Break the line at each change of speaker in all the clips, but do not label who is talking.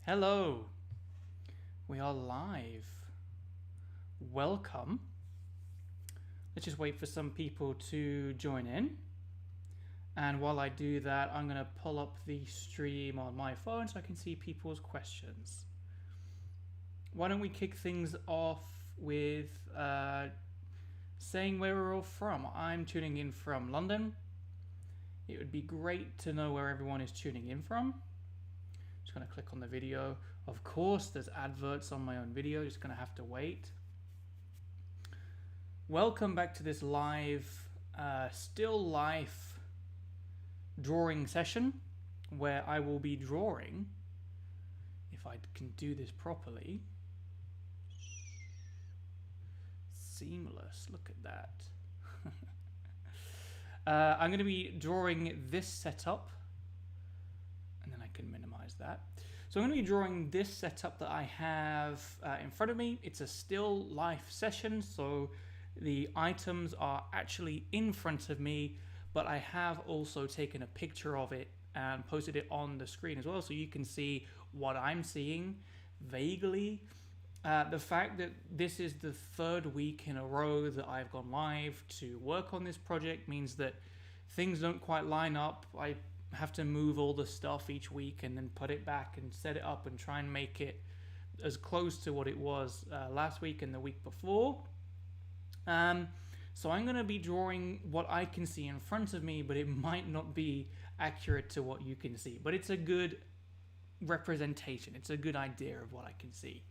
Hello, we are live. Welcome. Let's just wait for some people to join in. And while I do that, I'm going to pull up the stream on my phone so I can see people's questions. Why don't we kick things off with saying where we're all from? I'm tuning in from London. It would be great to know where everyone is tuning in from. Just going to click on the video. Of course, there's adverts on my own video. Just going to have to wait. Welcome back to this live, still life drawing session where I will be drawing, if I can do this properly. Seamless, look at that. I'm going to be drawing this setup, and then I can minimize that. So I'm going to be drawing this setup that I have in front of me. It's a still life session, so the items are actually in front of me, but I have also taken a picture of it and posted it on the screen as well, so you can see what I'm seeing vaguely. The fact that this is the third week in a row that I've gone live to work on this project means that things don't quite line up. I have to move all the stuff each week and then put it back and set it up and try and make it as close to what it was last week and the week before. So I'm going to be drawing what I can see in front of me, but it might not be accurate to what you can see. But it's a good representation. It's a good idea of what I can see.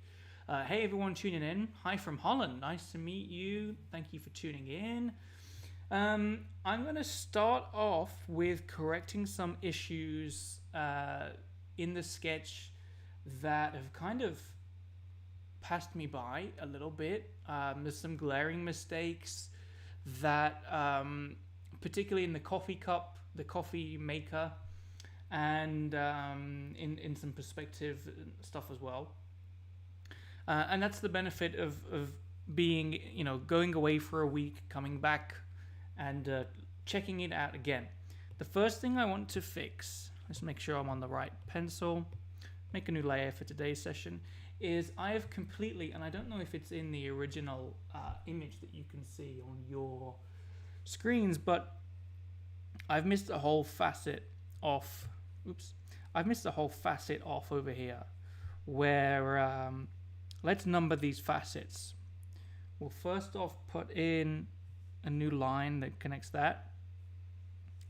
Hey everyone tuning in. Hi from Holland. Nice to meet you. Thank you for tuning in. I'm going to start off with correcting some issues in the sketch that have kind of passed me by a little bit. There's some glaring mistakes that, particularly in the coffee cup, the coffee maker, and in some perspective stuff as well. And that's the benefit of being, going away for a week, coming back, and checking it out again. The first thing I want to fix, let's make sure I'm on the right pencil, make a new layer for today's session, is I have completely, and I don't know if it's in the original image that you can see on your screens, but I've missed a whole facet off. I've missed a whole facet off over here, where let's number these facets. We'll first off put in a new line that connects that.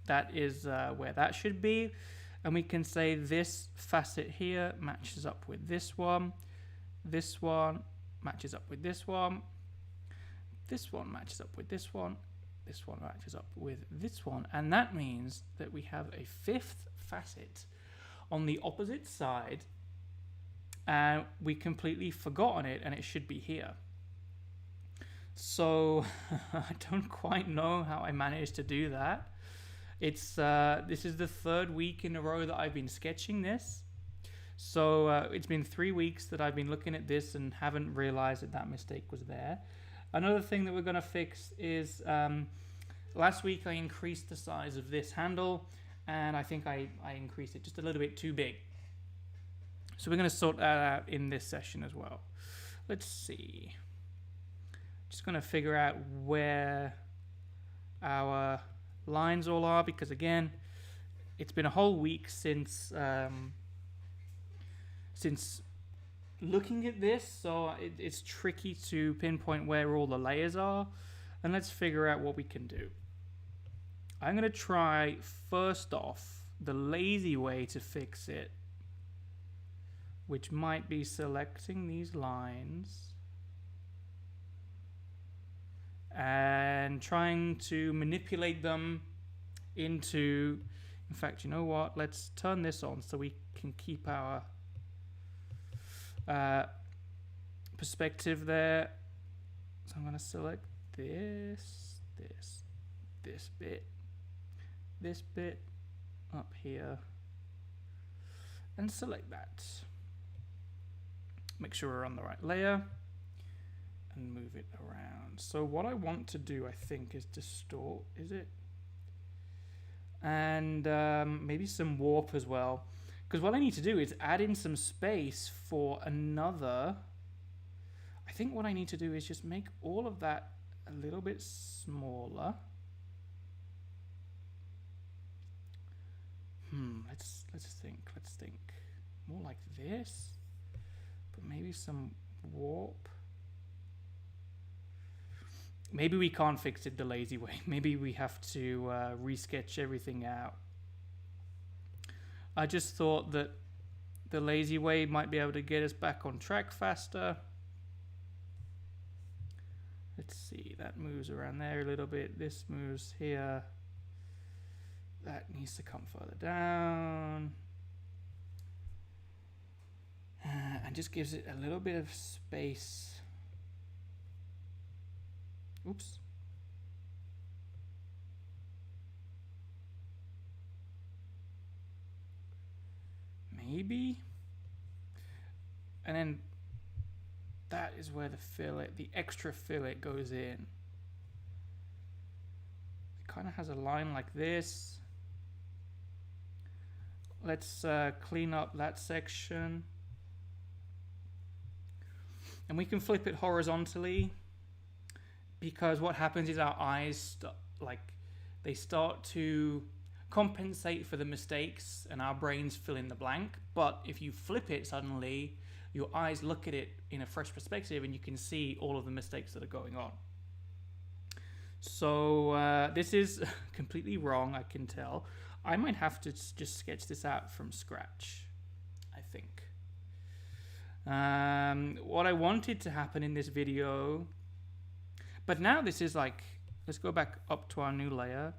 That is where that should be. And we can say this facet here matches up with this one. This one matches up with this one. This one matches up with this one. This one matches up with this one. And that means that we have a fifth facet on the opposite side. And we completely forgotten it, and it should be here. So I don't quite know how I managed to do that. It's this is the third week in a row that I've been sketching this. So it's been 3 weeks that I've been looking at this and haven't realized that that mistake was there. Another thing that we're going to fix is last week I increased the size of this handle, and I think I increased it just a little bit too big. So we're going to sort that out in this session as well. Let's see. Just going to figure out where our lines all are, because again, it's been a whole week since looking at this, so it's tricky to pinpoint where all the layers are. And let's figure out what we can do. I'm going to try first off the lazy way to fix it, which might be selecting these lines and trying to manipulate them into, in fact, you know what? Let's turn this on so we can keep our perspective there. So I'm going to select this bit up here, and select that. Make sure we're on the right layer and move it around. So what I want to do, I think, is distort, is it? And maybe some warp as well, Because what I need to do is add in some space for another. I think what I need to do is just make all of that a little bit smaller. Let's think. More like this, but maybe some warp. Maybe we can't fix it the lazy way. Maybe we have to resketch everything out. I just thought that the lazy way might be able to get us back on track faster. Let's see, that moves around there a little bit. This moves here. That needs to come further down. And just gives it a little bit of space. Oops. Maybe. And then that is where the fillet, the extra fillet goes in. It kind of has a line like this. Let's clean up that section. And we can flip it horizontally, because what happens is our eyes they start to compensate for the mistakes and our brains fill in the blank. But if you flip it suddenly, your eyes look at it in a fresh perspective and you can see all of the mistakes that are going on. So this is completely wrong, I can tell. I might have to just sketch this out from scratch, I think. What I wanted to happen in this video, but now this is like, let's go back up to our new layer.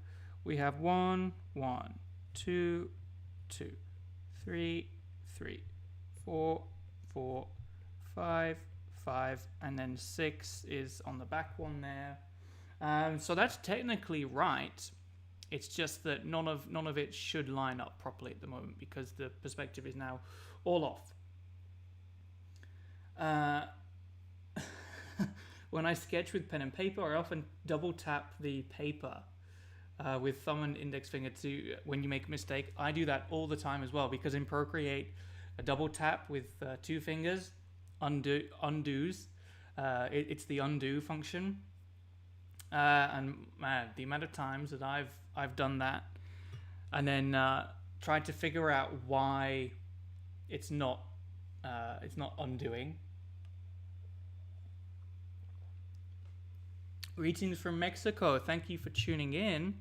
We have 1, 1, 2, 2, 3, 3, 4, 4, 5, 5, and then 6 is on the back one there. So that's technically right. It's just that none of it should line up properly at the moment because the perspective is now all off. When I sketch with pen and paper, I often double tap the paper with thumb and index finger to when you make a mistake. I do that all the time as well, because in Procreate, a double tap with 2 fingers undoes. It's the undo function. And man, the amount of times that I've done that and then tried to figure out why it's not undoing. Greetings from Mexico. Thank you for tuning in.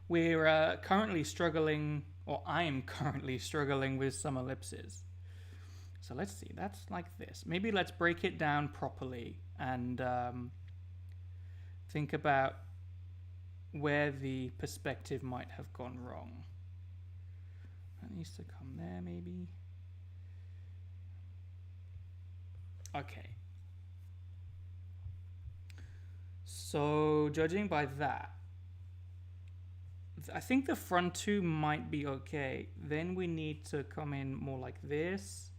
We're currently struggling, or I am currently struggling with some ellipses. So let's see, that's like this. Maybe let's break it down properly and think about where the perspective might have gone wrong. That needs to come there, maybe. Okay. So, judging by that, I think the front 2 might be okay. Then we need to come in more like this.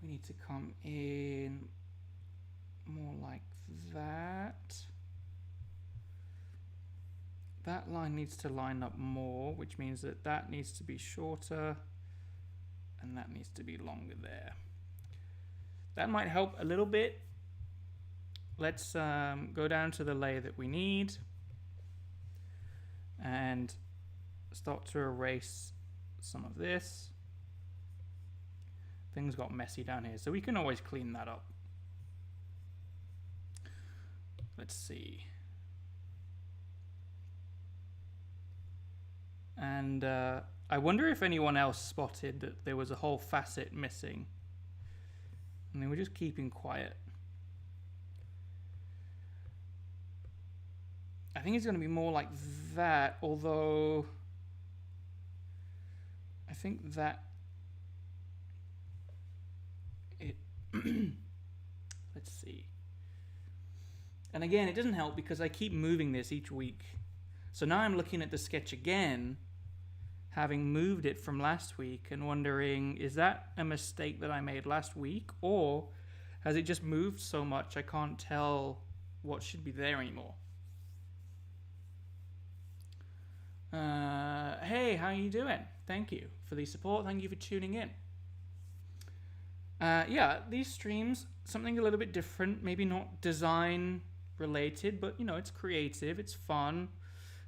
We need to come in more like that. That line needs to line up more, which means that that needs to be shorter and that needs to be longer there. That might help a little bit. Let's go down to the layer that we need and start to erase some of this. Things got messy down here, so we can always clean that up. Let's see. And I wonder if anyone else spotted that there was a whole facet missing and they were just keeping quiet. I think it's going to be more like that, although I think that it let's see. And again, it doesn't help because I keep moving this each week. So now I'm looking at the sketch again, having moved it from last week and wondering, is that a mistake that I made last week, or has it just moved so much I can't tell what should be there anymore? Hey, how you doing? Thank you for the support. Thank you for tuning in. Yeah, these streams, something a little bit different. Maybe not design related, but you know, it's creative, it's fun.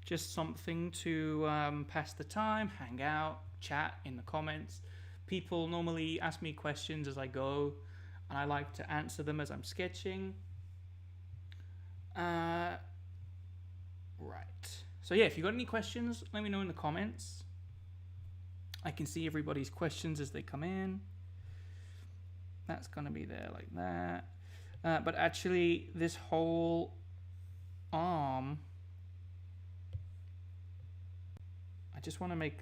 Just something to pass the time, hang out, chat in the comments. People normally ask me questions as I go, and I like to answer them as I'm sketching. Right. So yeah, if you got any questions, let me know in the comments. I can see everybody's questions as they come in. That's gonna be there like that. But actually, this whole arm, I just want to make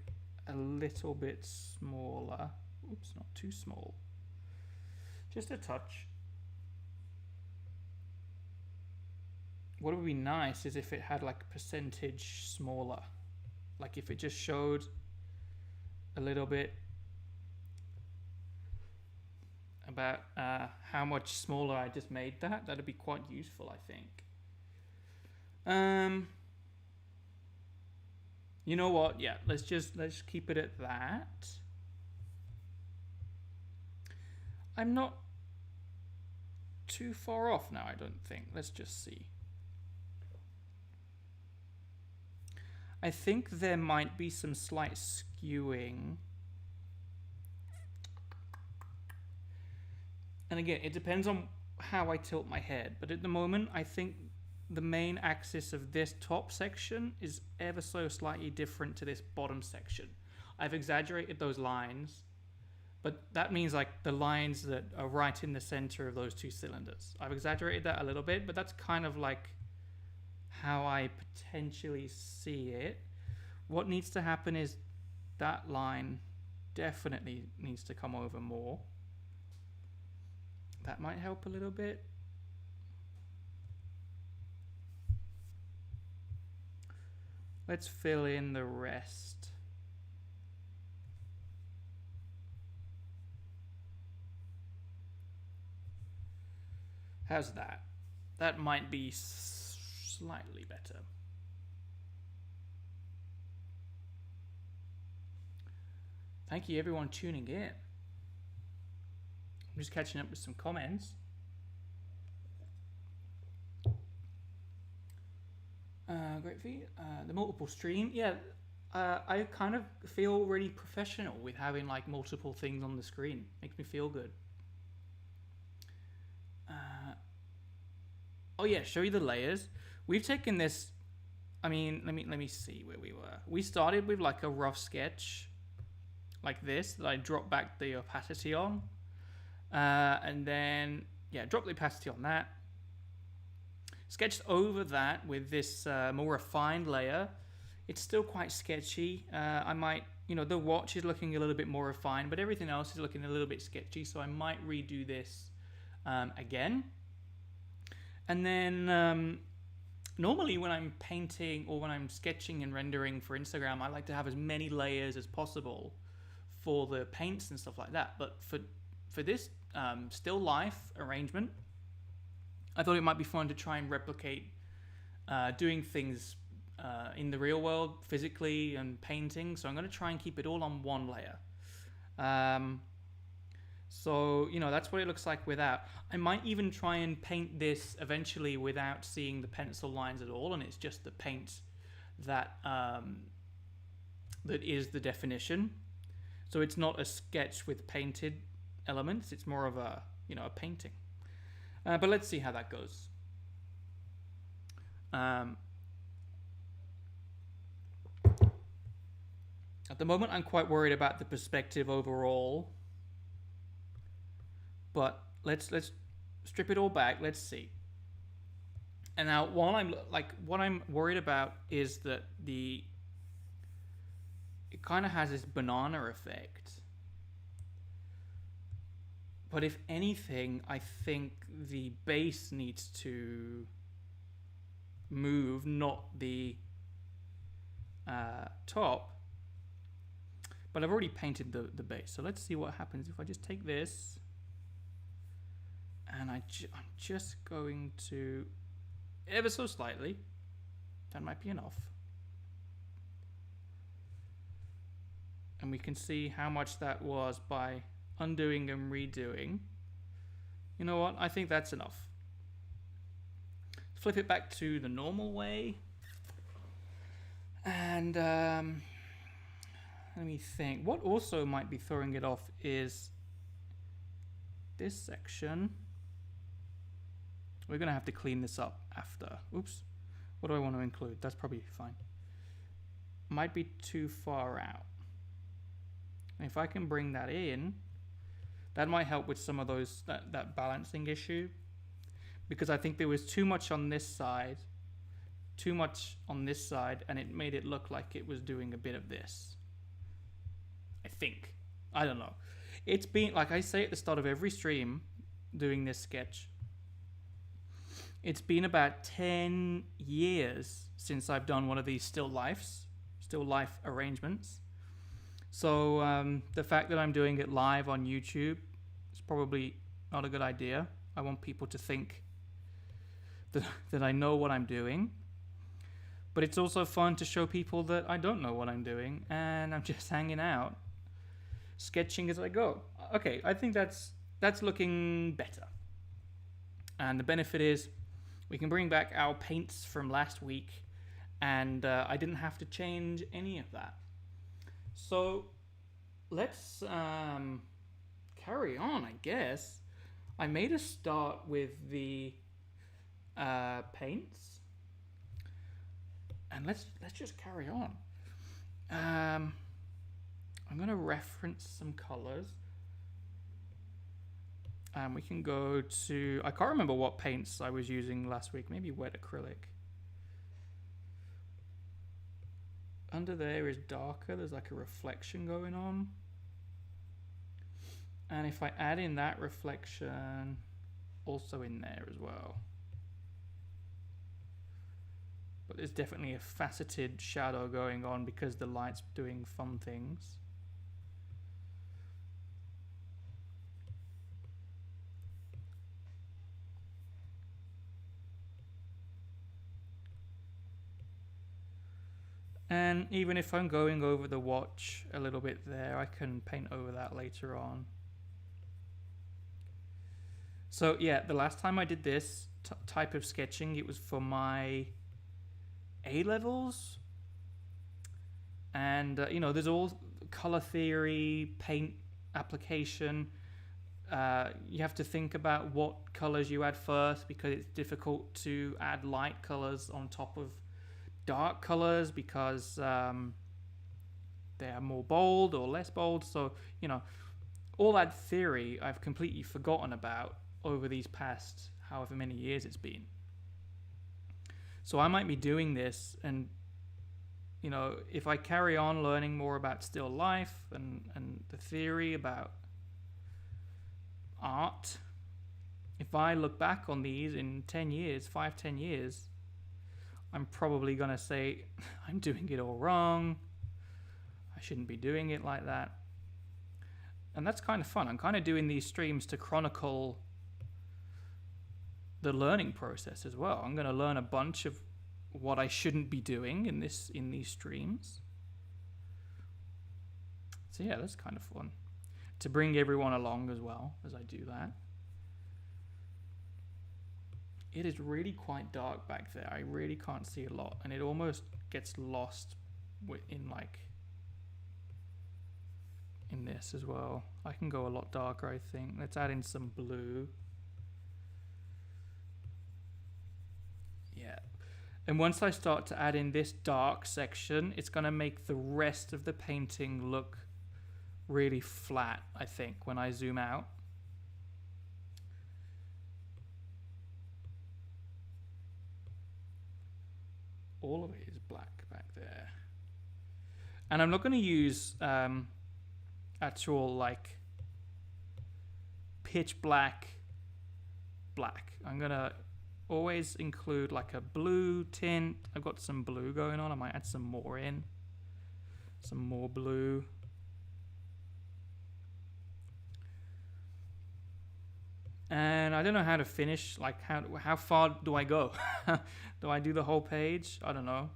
a little bit smaller. Oops, not too small. Just a touch. What would be nice is if it had like percentage smaller. Like if it just showed a little bit about how much smaller I just made that. That'd be quite useful, I think. You know what? Yeah, let's keep it at that. I'm not too far off now, I don't think. Let's just see. I think there might be some slight skewing. And again, it depends on how I tilt my head. But at the moment, I think the main axis of this top section is ever so slightly different to this bottom section. I've exaggerated those lines, but that means like the lines that are right in the center of those two cylinders. I've exaggerated that a little bit, but that's kind of like how I potentially see it. What needs to happen is that line definitely needs to come over more. That might help a little bit. Let's fill in the rest. How's that? That might be slightly better. Thank you everyone tuning in. I'm just catching up with some comments. Great feed. The multiple stream. Yeah, I kind of feel really professional with having like multiple things on the screen. Makes me feel good. Oh yeah, show you the layers. We've taken this. I mean, let me see where we were. We started with like a rough sketch, like this that I dropped back the opacity on, and then yeah, drop the opacity on that. Sketched over that with this more refined layer. It's still quite sketchy. I might, you know, the watch is looking a little bit more refined, but everything else is looking a little bit sketchy. So I might redo this again. And then normally when I'm painting or when I'm sketching and rendering for Instagram, I like to have as many layers as possible for the paints and stuff like that. But for this still life arrangement, I thought it might be fun to try and replicate doing things in the real world physically and painting. So I'm going to try and keep it all on one layer. So, you know, that's what it looks like without. I might even try and paint this eventually without seeing the pencil lines at all, and it's just the paint that that is the definition. So it's not a sketch with painted elements. It's more of a, you know, a painting. But let's see how that goes. At the moment, I'm quite worried about the perspective overall. But let's strip it all back. Let's see. And now, what I'm worried about is that it kind of has this banana effect. But if anything, I think the base needs to move, not the top. But I've already painted the base. So let's see what happens if I just take this. And I'm just going to, ever so slightly, that might be enough. And we can see how much that was by undoing and redoing. You know what? I think that's enough. Flip it back to the normal way. And let me think. What also might be throwing it off is this section. We're going to have to clean this up after. Oops. What do I want to include? That's probably fine. Might be too far out. If I can bring that in, that might help with some of those, that balancing issue. Because I think there was too much on this side, and it made it look like it was doing a bit of this. I think. I don't know. It's been, like I say at the start of every stream, doing this sketch, it's been about 10 years since I've done one of these still life arrangements. So the fact that I'm doing it live on YouTube is probably not a good idea. I want people to think that I know what I'm doing. But it's also fun to show people that I don't know what I'm doing and I'm just hanging out, sketching as I go. Okay, I think that's looking better. And the benefit is we can bring back our paints from last week, and I didn't have to change any of that. So let's carry on, I guess. I made a start with the paints. And let's just carry on. I'm going to reference some colors. We can go to... I can't remember what paints I was using last week. Maybe wet acrylic. Under there is darker. There's like a reflection going on. And if I add in that reflection, also in there as well. But there's definitely a faceted shadow going on because the light's doing fun things. And even if I'm going over the watch a little bit there, I can paint over that later on. So yeah, the last time I did this type of sketching, it was for my A-levels. And, you know, there's all color theory, paint application. You have to think about what colors you add first because it's difficult to add light colors on top of dark colors because they are more bold or less bold. So, you know, all that theory I've completely forgotten about over these past however many years it's been. So I might be doing this, and you know, if I carry on learning more about still life and the theory about art, if I look back on these in 10 years, 5-10 years, I'm probably gonna say I'm doing it all wrong. I shouldn't be doing it like that. And that's kind of fun. I'm kind of doing these streams to chronicle the learning process as well. I'm going to learn a bunch of what I shouldn't be doing in these streams. So yeah, that's kind of fun to bring everyone along as well as I do that. It is really quite dark back there. I really can't see a lot, and it almost gets lost in this as well. I can go a lot darker, I think. Let's add in some blue. Yeah. And once I start to add in this dark section, it's going to make the rest of the painting look really flat, I think, when I zoom out. All of it is black back there. And I'm not going to use actual, like, pitch black. I'm going to always include like a blue tint. I've got some blue going on. I might add some more in. Some more blue. And I don't know how to finish. Like how far do I go? Do I do the whole page? I don't know.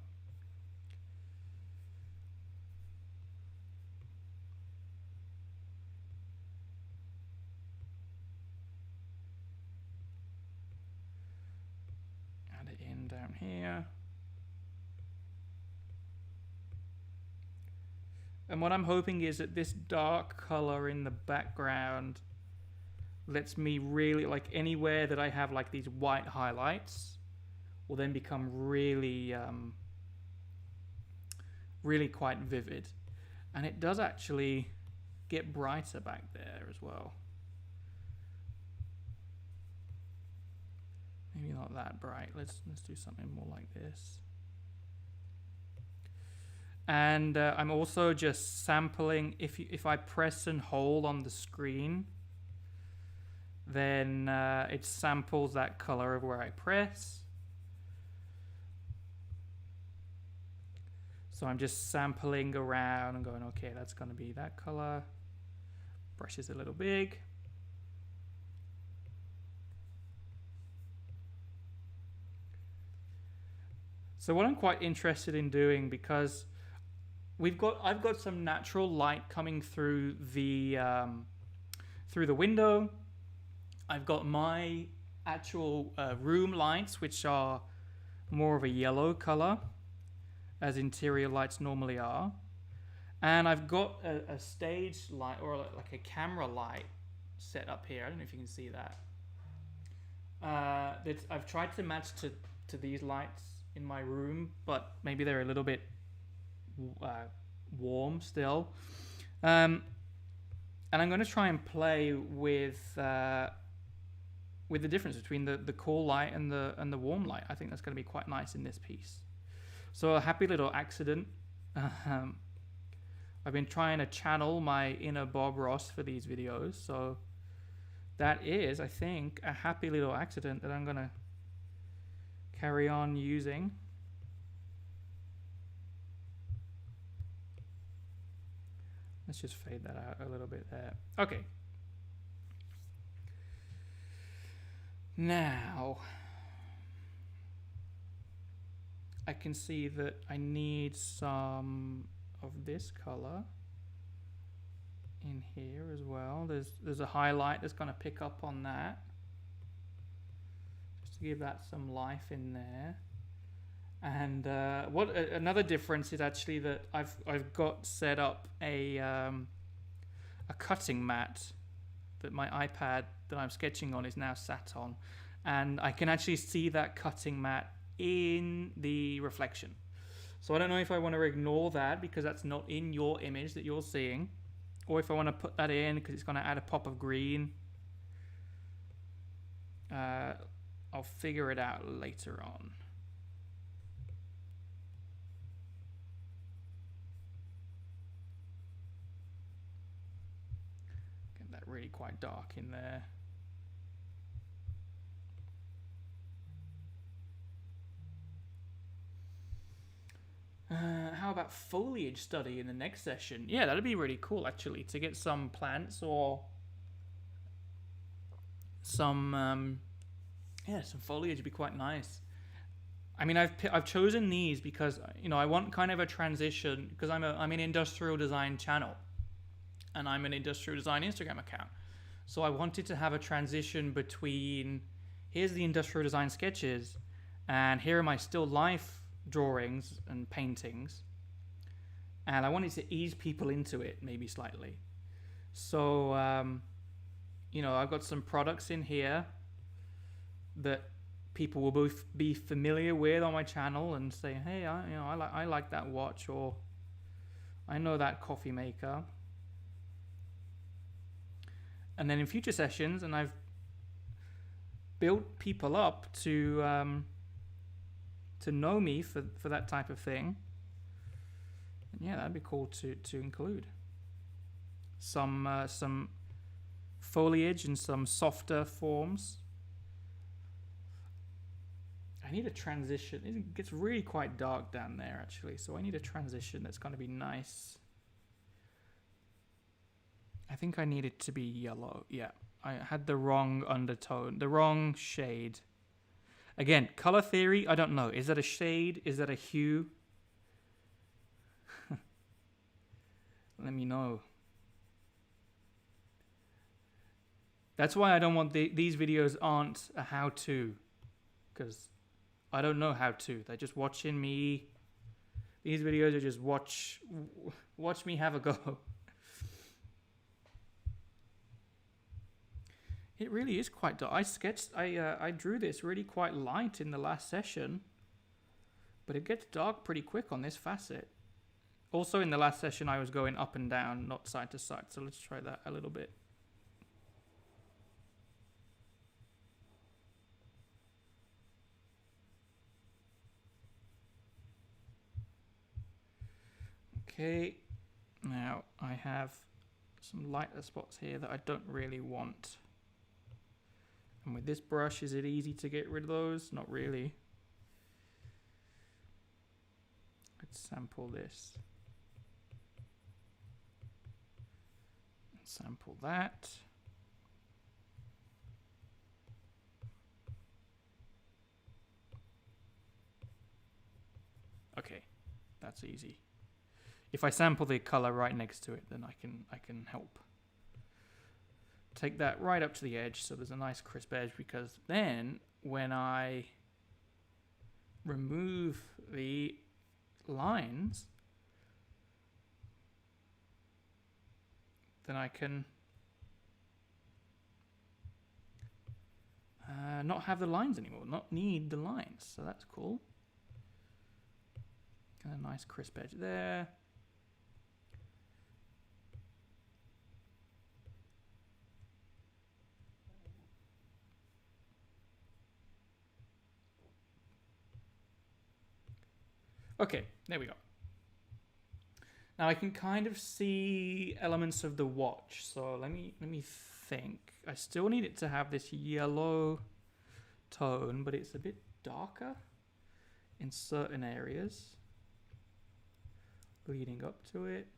add it in down here. And what I'm hoping is that this dark color in the background lets me really, like anywhere that I have like these white highlights will then become really, really quite vivid. And it does actually get brighter back there as well. Maybe not that bright. Let's do something more like this. And I'm also just sampling. If I press and hold on the screen, then it samples that color of where I press. So I'm just sampling around and going, okay, that's going to be that color. Brush is a little big. So what I'm quite interested in doing, because I've got some natural light coming through the window. I've got my actual room lights, which are more of a yellow color, as interior lights normally are. And I've got a stage light, or like a camera light set up here. I don't know if you can see that. I've tried to match to these lights in my room, but maybe they're a little bit warm still. And I'm going to try and play with the difference between the cool light and the warm light. I think that's going to be quite nice in this piece. So a happy little accident. I've been trying to channel my inner Bob Ross for these videos, so that is, I think, a happy little accident that I'm going to carry on using. Let's just fade that out a little bit there. Okay. Now, I can see that I need some of this color in here as well. There's a highlight that's going to pick up on that, just to give that some life in there. And another difference is actually that I've got set up a cutting mat that my iPad that I'm sketching on is now sat on, and I can actually see that cutting mat in the reflection. So I don't know if I want to ignore that because that's not in your image that you're seeing, or if I want to put that in because it's going to add a pop of green. I'll figure it out later on. Get that really quite dark in there. How about foliage study in the next session? Yeah, that'd be really cool actually, to get some plants or some some foliage would be quite nice. I mean, I've chosen these because, you know, I want kind of a transition, because I'm an industrial design channel and I'm an industrial design Instagram account. So I wanted to have a transition between, here's the industrial design sketches and here are my still life drawings and paintings, and I wanted to ease people into it maybe slightly. So you know, I've got some products in here that people will both be familiar with on my channel and say, hey, I like that watch, or I know that coffee maker. And then in future sessions, and I've built people up to know me for that type of thing. And yeah, that'd be cool to include some foliage and some softer forms. I need a transition. It gets really quite dark down there actually, so I need a transition that's going to be nice. I think I need it to be yellow. Yeah, I had the wrong undertone, the wrong shade. Again, color theory, I don't know. Is that a shade? Is that a hue? Let me know. That's why I don't want these videos aren't a how-to, because I don't know how to. They're just watching me. These videos are just watch me have a go. It really is quite dark. I drew this really quite light in the last session, but it gets dark pretty quick on this facet. Also in the last session I was going up and down, not side to side, so let's try that a little bit. Okay, now I have some lighter spots here that I don't really want. And with this brush, is it easy to get rid of those? Not really. Let's sample this. Sample that. Okay, that's easy. If I sample the color right next to it, then I can help. Take that right up to the edge so there's a nice crisp edge, because then when I remove the lines, then I can not have the lines anymore, not need the lines. So that's cool. Got a nice crisp edge there. Okay, there we go. Now I can kind of see elements of the watch. So let me think. I still need it to have this yellow tone, but it's a bit darker in certain areas leading up to it.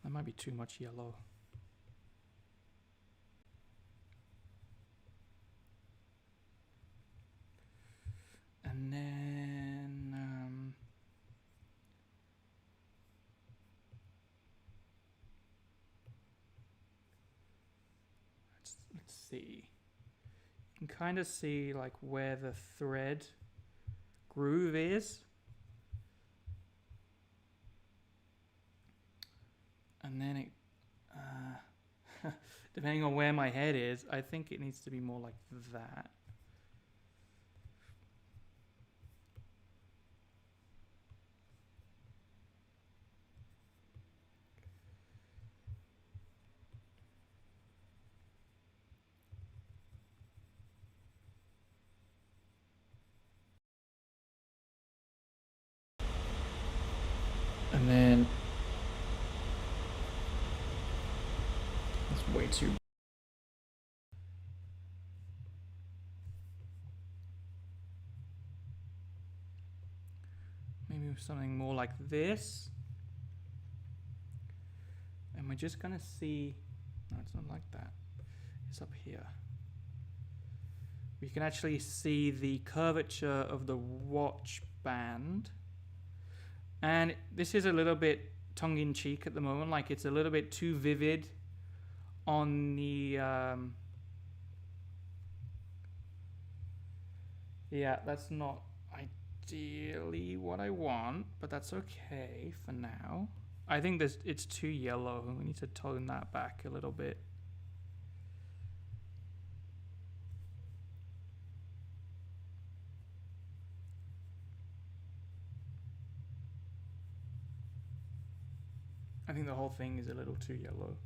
That might be too much yellow. And then let's see. You can kind of see like where the thread groove is. And then it, depending on where my head is, I think it needs to be more like that. And then that's way too. Maybe something more like this. And we're just gonna see, no, it's not like that. It's up here. We can actually see the curvature of the watch band. And this is a little bit tongue-in-cheek at the moment, like it's a little bit too vivid on the yeah, that's not ideally what I want, but that's okay for now. I think it's too yellow. We need to tone that back a little bit. I think the whole thing is a little too yellow.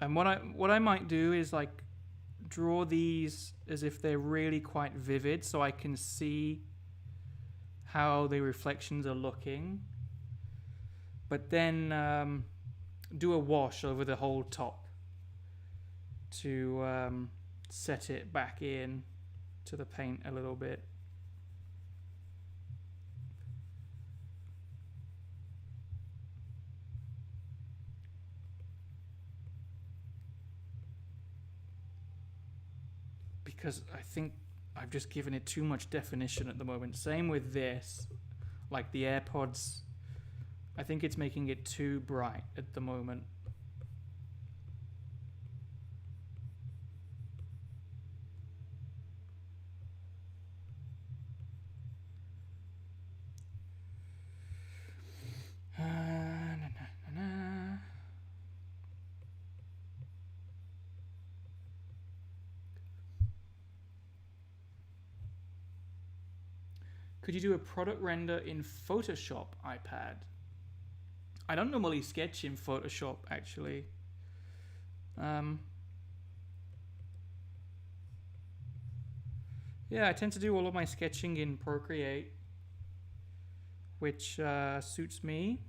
And what I might do is like draw these as if they're really quite vivid, so I can see how the reflections are looking. But then do a wash over the whole top to set it back in to the paint a little bit. Because I think I've just given it too much definition at the moment. Same with this. like the AirPods. I think it's making it too bright at the moment. Could you do a product render in Photoshop iPad? I don't normally sketch in Photoshop, actually. Yeah, I tend to do all of my sketching in Procreate, which suits me.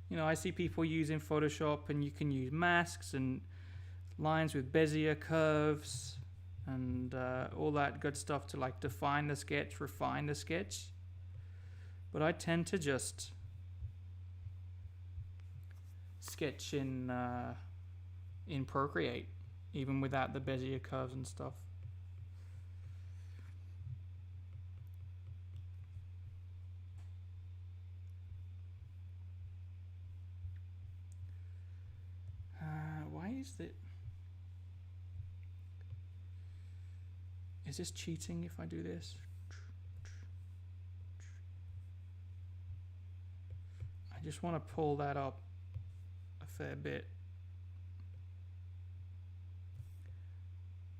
You know, I see people using Photoshop, and you can use masks and lines with Bezier curves and all that good stuff to like define the sketch, refine the sketch. But I tend to just sketch in Procreate, even without the Bezier curves and stuff. Why is it? Is this cheating if I do this? I just want to pull that up a fair bit.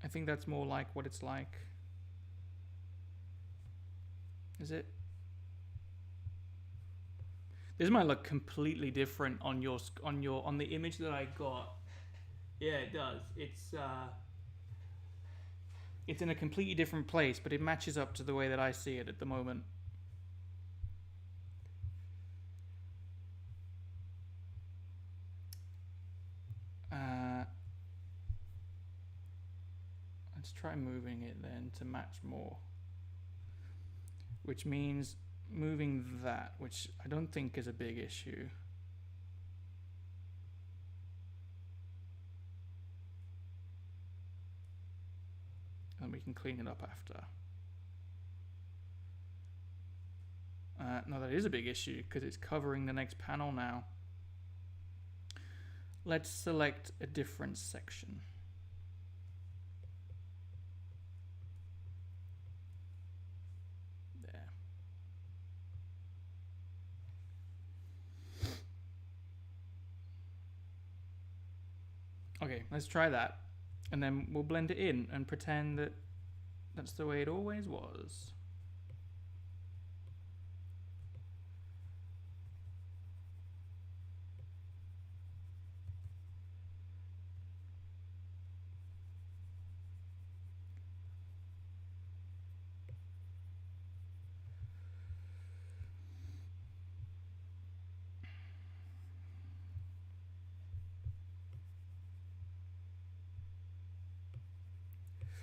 I think that's more like what it's like. Is it? This might look completely different on the image that I got. Yeah, it does. It's in a completely different place, but it matches up to the way that I see it at the moment. Let's try moving it then to match more. Which means moving that, which I don't think is a big issue. And we can clean it up after. No, that is a big issue because it's covering the next panel now. Let's select a different section. There. Okay, let's try that. And then we'll blend it in and pretend that that's the way it always was.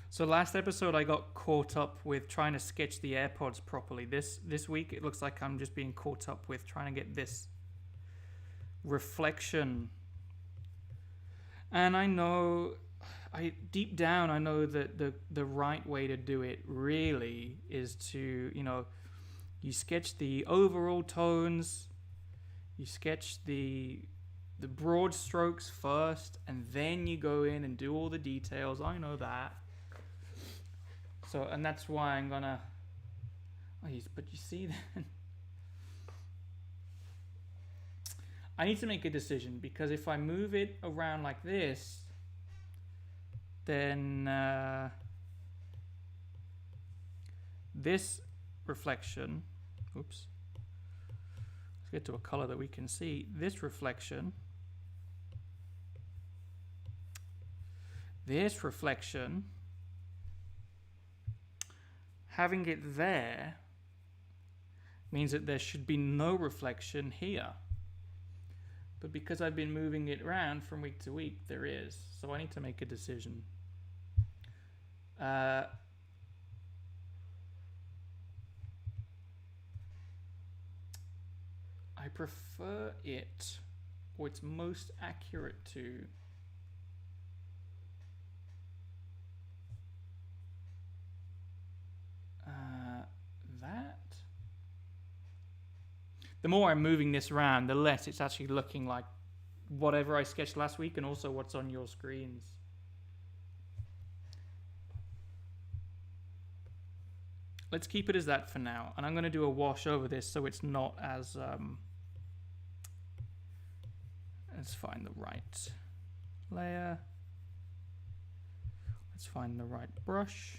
So last episode I got caught up with trying to sketch the AirPods properly. This week it looks like I'm just being caught up with trying to get this reflection. And I know, deep down I know that the right way to do it really is to, you know, you sketch the overall tones, you sketch the broad strokes first, and then you go in and do all the details. I know that. So, and that's why I'm gonna, but you see then, I need to make a decision, because if I move it around like this, then this reflection, oops, let's get to a color that we can see. This reflection having it there means that there should be no reflection here. But because I've been moving it around from week to week, there is. So I need to make a decision. I prefer it, or it's most accurate to, that. the more I'm moving this around, the less it's actually looking like whatever I sketched last week and also what's on your screens. Let's keep it as that for now. And I'm going to do a wash over this so it's not as... let's find the right layer. Let's find the right brush.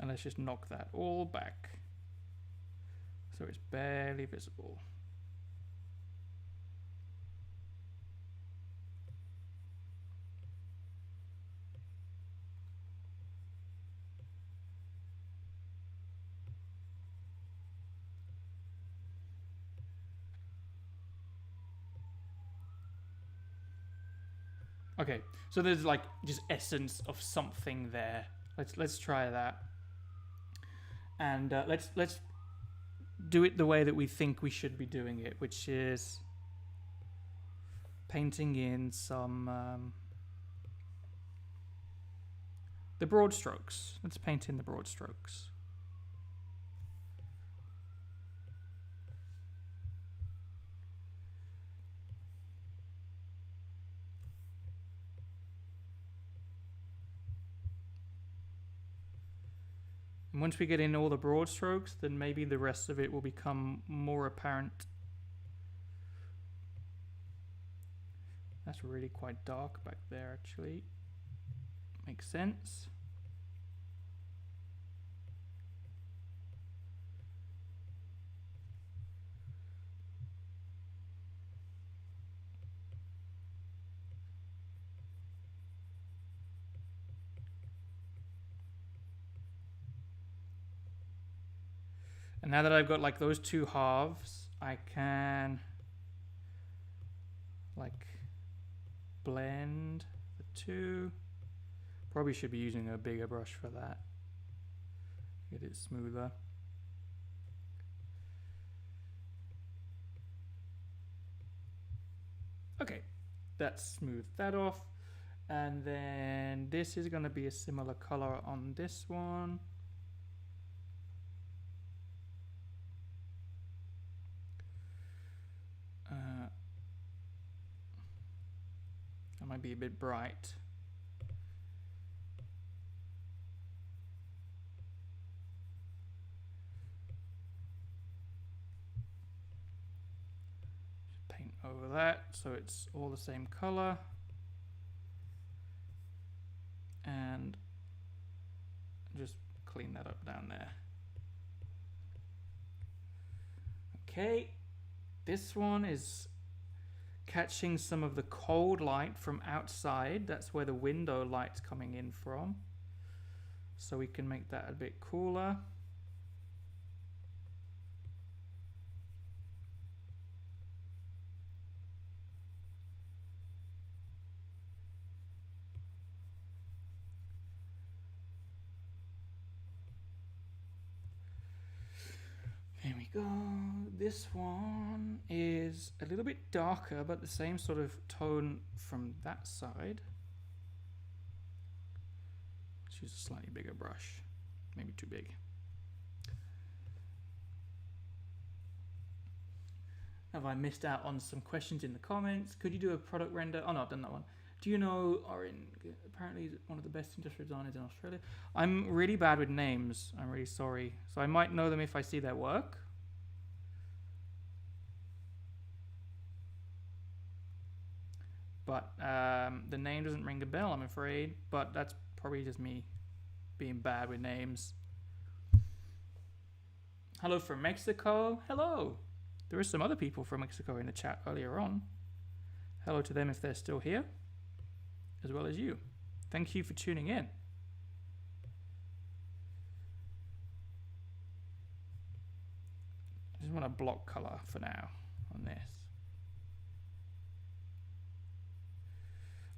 And let's just knock that all back so it's barely visible. Okay, so there's like just essence of something there. Let's try that, and let's do it the way that we think we should be doing it, which is painting in some the broad strokes. Let's paint in the broad strokes. And once we get in all the broad strokes, then maybe the rest of it will become more apparent. That's really quite dark back there, actually. Makes sense. And now that I've got like those two halves, I can like blend the two. Probably should be using a bigger brush for that. Get it smoother. Okay, that's smoothed that off. And then this is going to be a similar color on this one. That might be a bit bright. Just paint over that so it's all the same color. And just clean that up down there. Okay, this one is catching some of the cold light from outside. That's where the window light's coming in from. So we can make that a bit cooler. There we go. This one is a little bit darker, but the same sort of tone from that side. Let's use a slightly bigger brush. Maybe too big. Have I missed out on some questions in the comments? Could you do a product render? Oh no, I've done that one. Do you know Orin? Apparently he's one of the best industrial designers in Australia. I'm really bad with names. I'm really sorry. So I might know them if I see their work. But the name doesn't ring a bell, I'm afraid. But that's probably just me being bad with names. Hello from Mexico. Hello. There are some other people from Mexico in the chat earlier on. Hello to them if they're still here, as well as you. Thank you for tuning in. I just want a block color for now on this.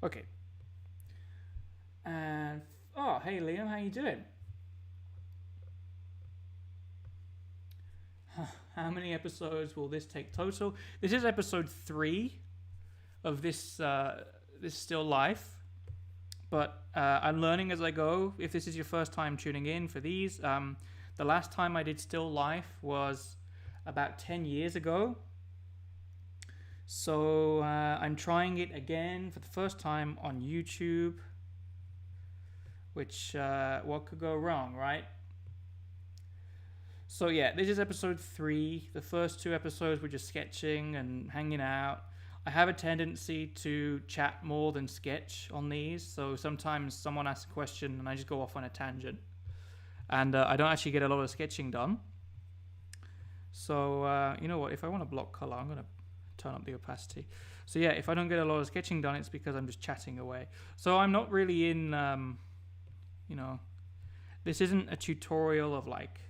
Okay. And oh, hey Liam, how you doing? How many episodes will this take total? This is episode 3 of this this still life, but I'm learning as I go. If this is your first time tuning in for these, the last time I did still life was about 10 years ago. So I'm trying it again for the first time on YouTube, which what could go wrong, right? So yeah, this is episode 3. The first 2 episodes were just sketching and hanging out. I have a tendency to chat more than sketch on these, so sometimes someone asks a question and I just go off on a tangent, and I don't actually get a lot of sketching done. So you know what, if I want to block color, I'm going to turn up the opacity. So yeah, if I don't get a lot of sketching done, it's because I'm just chatting away. So I'm not really in, you know, this isn't a tutorial of like,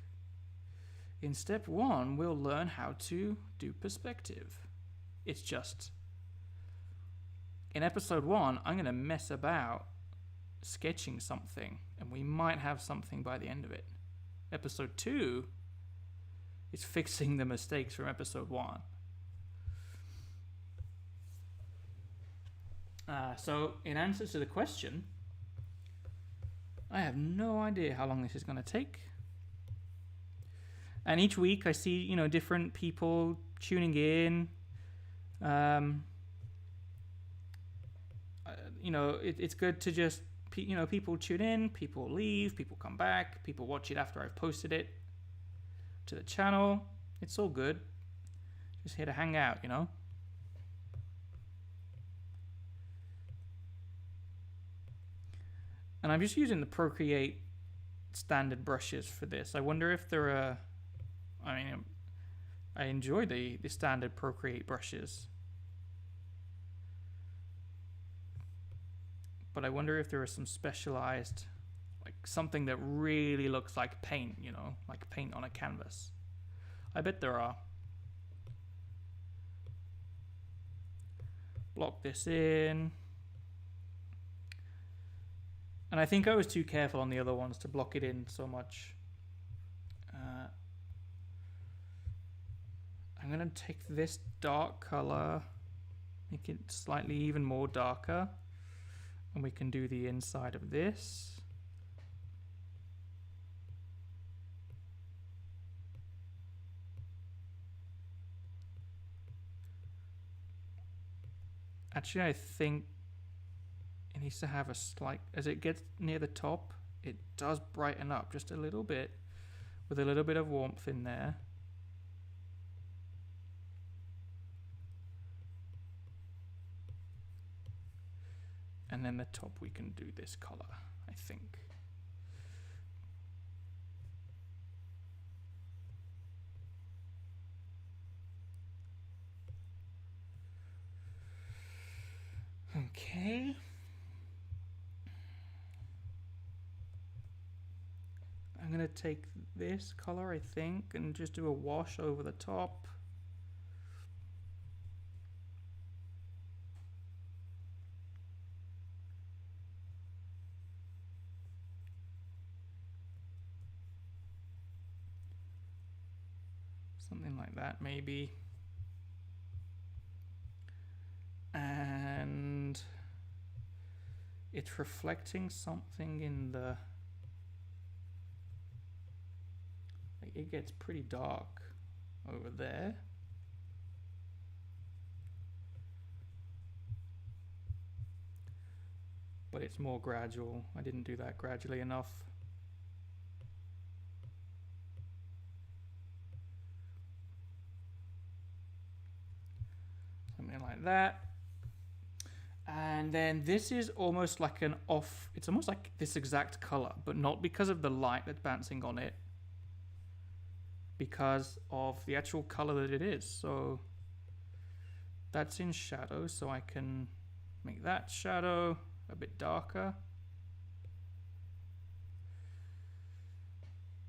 in step 1, we'll learn how to do perspective. It's just, in episode 1, I'm going to mess about sketching something, and we might have something by the end of it. Episode 2 is fixing the mistakes from episode 1. So, in answer to the question, I have no idea how long this is going to take. And each week I see, you know, different people tuning in. You know, it's good to just, you know, people tune in, people leave, people come back, people watch it after I've posted it to the channel. It's all good. Just here to hang out, you know. And I'm just using the Procreate standard brushes for this. I wonder if there are, I mean, I enjoy the standard Procreate brushes, but I wonder if there are some specialized, like something that really looks like paint, you know, like paint on a canvas. I bet there are. Block this in. And I think I was too careful on the other ones to block it in so much. I'm going to take this dark color, make it slightly even more darker, and we can do the inside of this. Actually, I think it needs to have a slight, as it gets near the top, it does brighten up just a little bit with a little bit of warmth in there. And then the top we can do this color, I think. Okay. I'm gonna take this color, I think, and just do a wash over the top. Something like that, maybe. And it's reflecting something in the, like, it gets pretty dark over there. But it's more gradual. I didn't do that gradually enough. Something like that. And then this is almost like an off, it's almost like this exact color, but not because of the light that's bouncing on it, because of the actual color that it is. So that's in shadow, so I can make that shadow a bit darker.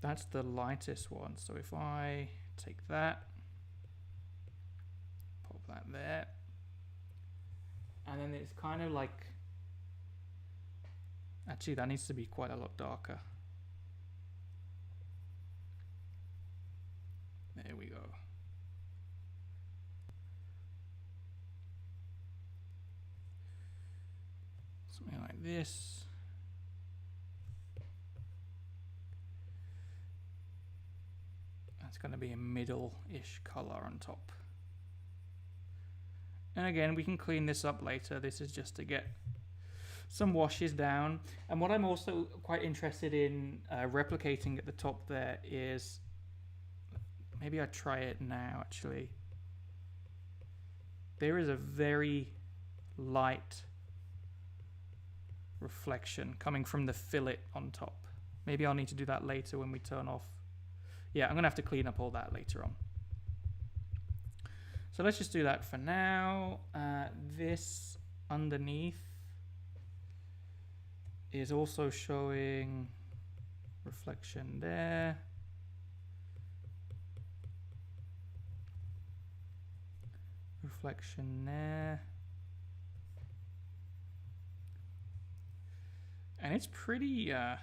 That's the lightest one. So if I take that, pop that there, and then it's kind of like, actually that needs to be quite a lot darker. There we go. Something like this. It's going to be a middle-ish color on top. And again, we can clean this up later. This is just to get some washes down. And what I'm also quite interested in replicating at the top there is, maybe I try it now actually. There is a very light reflection coming from the fillet on top. Maybe I'll need to do that later when we turn off. Yeah, I'm gonna have to clean up all that later on. So let's just do that for now. This underneath is also showing reflection there. Reflection there. And it's pretty, I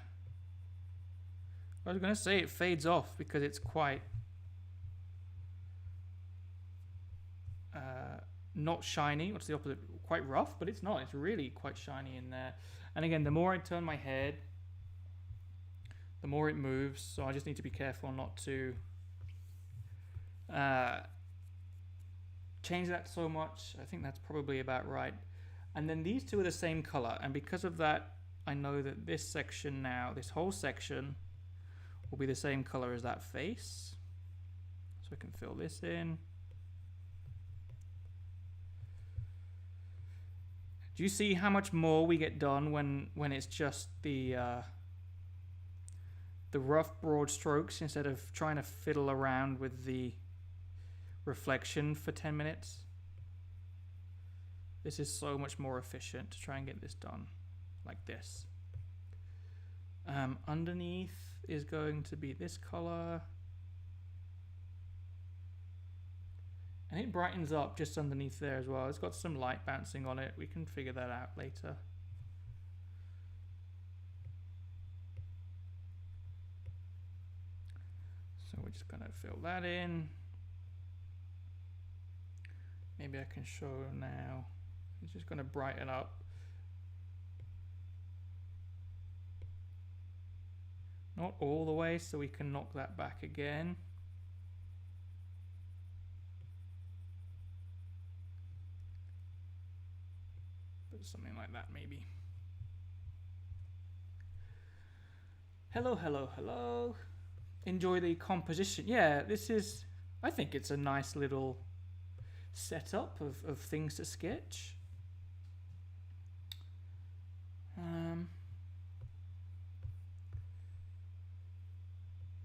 was going to say it fades off because it's quite not shiny. What's the opposite? Quite rough, but it's not. It's really quite shiny in there. And again, the more I turn my head, the more it moves. So I just need to be careful not to change that so much. I think that's probably about right. And then these two are the same color. And because of that, I know that this section now, this whole section, will be the same color as that face. So I can fill this in. Do you see how much more we get done when it's just the rough broad strokes instead of trying to fiddle around with the reflection for 10 minutes? This is so much more efficient to try and get this done like this. Underneath is going to be this color. And it brightens up just underneath there as well. It's got some light bouncing on it. We can figure that out later. So we're just going to fill that in. Maybe I can show now. It's just going to brighten up. Not all the way, so we can knock that back again. Something like that, maybe. Hello, hello, hello. Enjoy the composition. Yeah, this is, I think it's a nice little setup of things to sketch.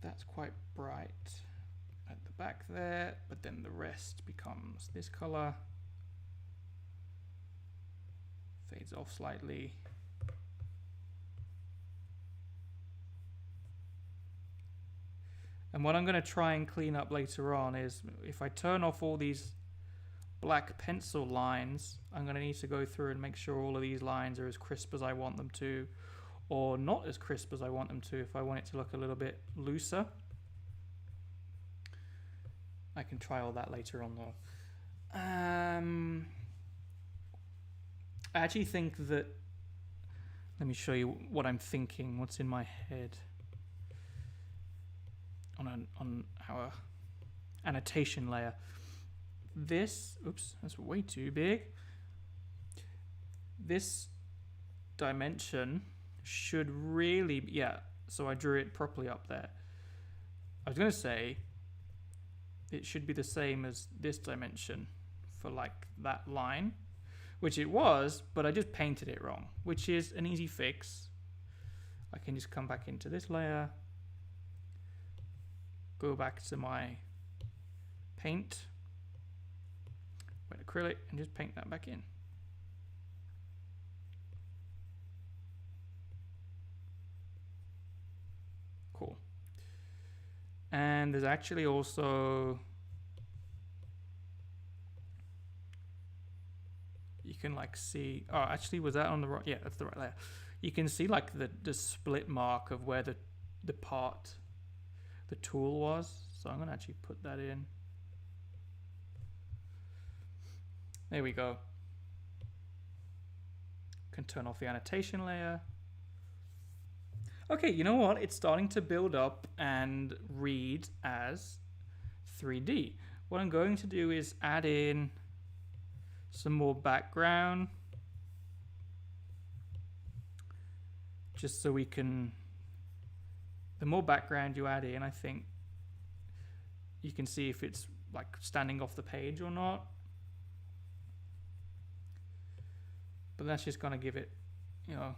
That's quite bright at the back there, but then the rest becomes this color. Fades off slightly. And what I'm going to try and clean up later on is if I turn off all these black pencil lines, I'm going to need to go through and make sure all of these lines are as crisp as I want them to, or not as crisp as I want them to if I want it to look a little bit looser. I can try all that later on though. I actually think that, let me show you what I'm thinking, what's in my head on our annotation layer. This, oops, that's way too big. This dimension should really, yeah, so I drew it properly up there. I was going to say it should be the same as this dimension for like that line. Which it was, but I just painted it wrong, which is an easy fix. I can just come back into this layer, go back to my paint, wet acrylic, and just paint that back in. Cool. And there's actually also, you can like see, oh, actually, was that on the right? Yeah, that's the right layer. You can see like the split mark of where the tool was. So I'm gonna actually put that in. There we go. Can turn off the annotation layer. Okay, you know what? It's starting to build up and read as 3D. What I'm going to do is add in some more background, just so we can, the more background you add in, I think you can see if it's like standing off the page or not. But that's just gonna give it, you know.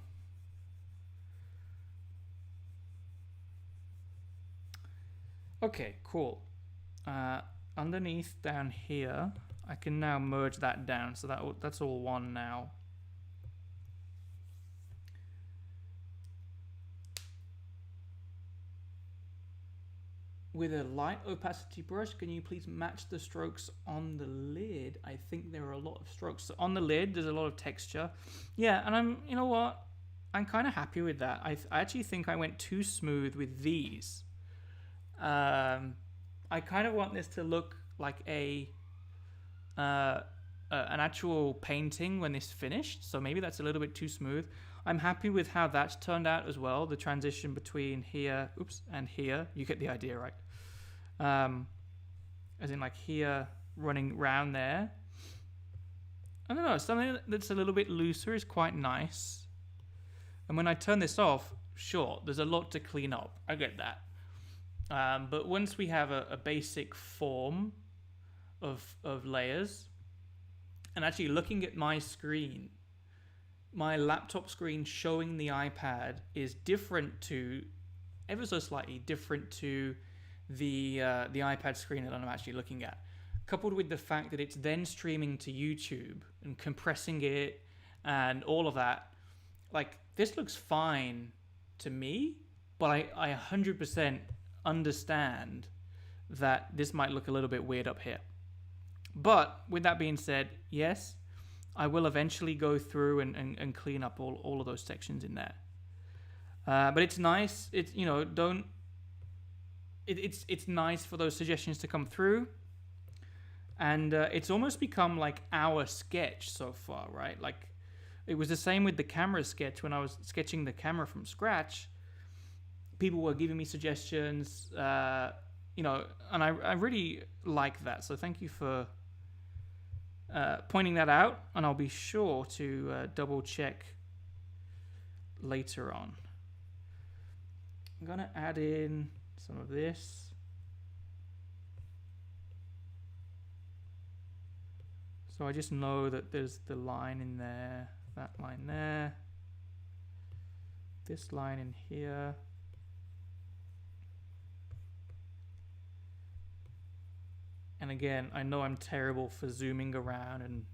Okay, cool. Underneath down here, I can now merge that down, so that's all one now. With a light opacity brush, can you please match the strokes on the lid? I think there are a lot of strokes. So on the lid, there's a lot of texture. Yeah, and you know what? I'm kind of happy with that. I actually think I went too smooth with these. I kind of want this to look like an actual painting when it's finished. So maybe that's a little bit too smooth. I'm happy with how that's turned out as well. The transition between here, and here. You get the idea, right? As in like here running round there. I don't know, something that's a little bit looser is quite nice. And when I turn this off, sure, there's a lot to clean up. I get that. But once we have a basic form of layers, and actually looking at my screen, my laptop screen showing the iPad is different to, ever so slightly different to the iPad screen that I'm actually looking at. Coupled with the fact that it's then streaming to YouTube and compressing it and all of that, like this looks fine to me, but I 100% understand that this might look a little bit weird up here. But with that being said, yes, I will eventually go through and clean up all of those sections in there. But it's nice. It's, you know, it's nice for those suggestions to come through. And it's almost become like our sketch so far, right? Like it was the same with the camera sketch when I was sketching the camera from scratch. People were giving me suggestions, you know, and I really like that. So thank you for pointing that out, and I'll be sure to double check later on. I'm gonna add in some of this. So I just know that there's the line in there, that line there, this line in here. And again, I know I'm terrible for zooming around and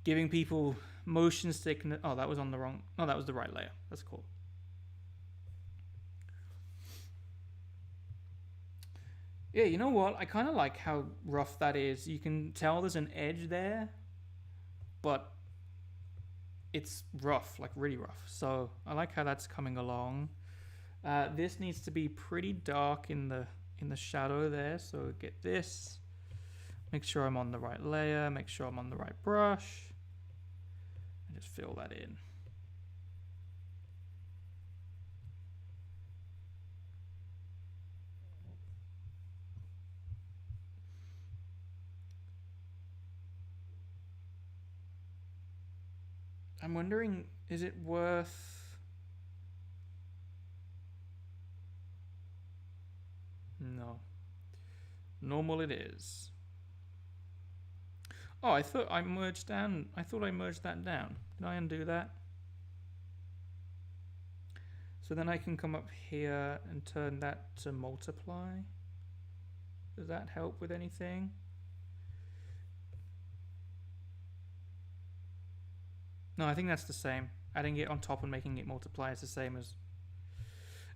giving people motion sickness. Oh, that was on the wrong. No, that was the right layer. That's cool. Yeah, you know what? I kind of like how rough that is. You can tell there's an edge there, but it's rough, like really rough. So I like how that's coming along. This needs to be pretty dark in the shadow there. So get this. Make sure I'm on the right layer. Make sure I'm on the right brush. And just fill that in. I'm wondering, is it worth... No. Normal it is. Oh, I thought I merged down. I thought I merged that down. Did I undo that? So then I can come up here and turn that to multiply. Does that help with anything? No, I think that's the same. Adding it on top and making it multiply is the same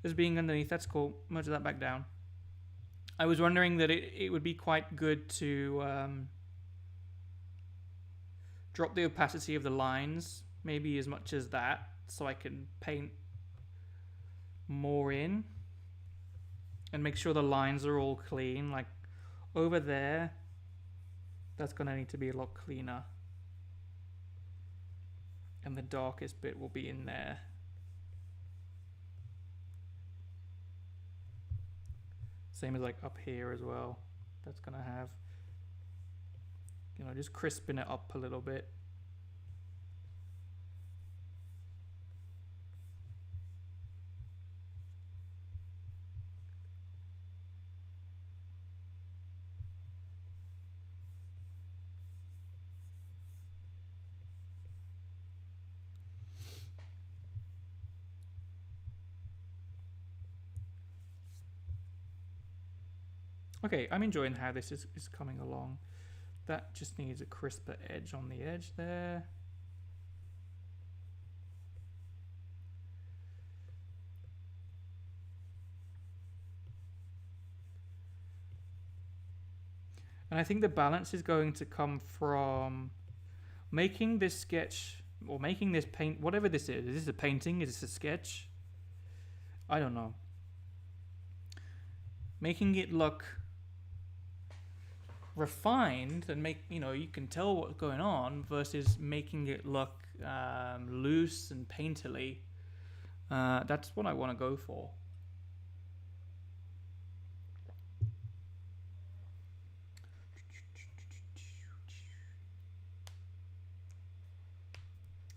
as being underneath. That's cool. Merge that back down. I was wondering that it would be quite good to drop the opacity of the lines, maybe as much as that, so I can paint more in and make sure the lines are all clean. Like over there, that's going to need to be a lot cleaner. And the darkest bit will be in there. Same as like up here as well. That's gonna have, you know, just crisping it up a little bit. Okay, I'm enjoying how this is coming along. That just needs a crisper edge on the edge there. And I think the balance is going to come from making this sketch, or making this paint, whatever this is. Is this a painting? Is this a sketch? I don't know. Making it look refined and make, you know, you can tell what's going on, versus making it look loose and painterly. That's what I want to go for.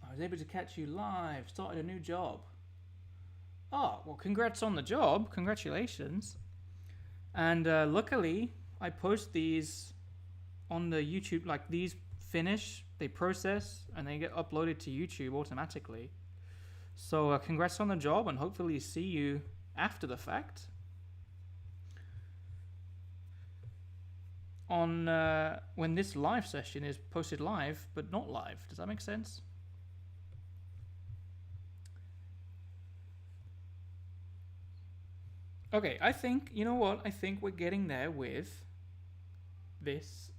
I was able to catch you live, started a new job. Oh, well, congrats on the job. Congratulations. And luckily, I post these on the YouTube, like these finish, they process, and they get uploaded to YouTube automatically. So congrats on the job, and hopefully see you after the fact on when this live session is posted live, but not live. Does that make sense? Okay, I think, you know what? I think we're getting there with this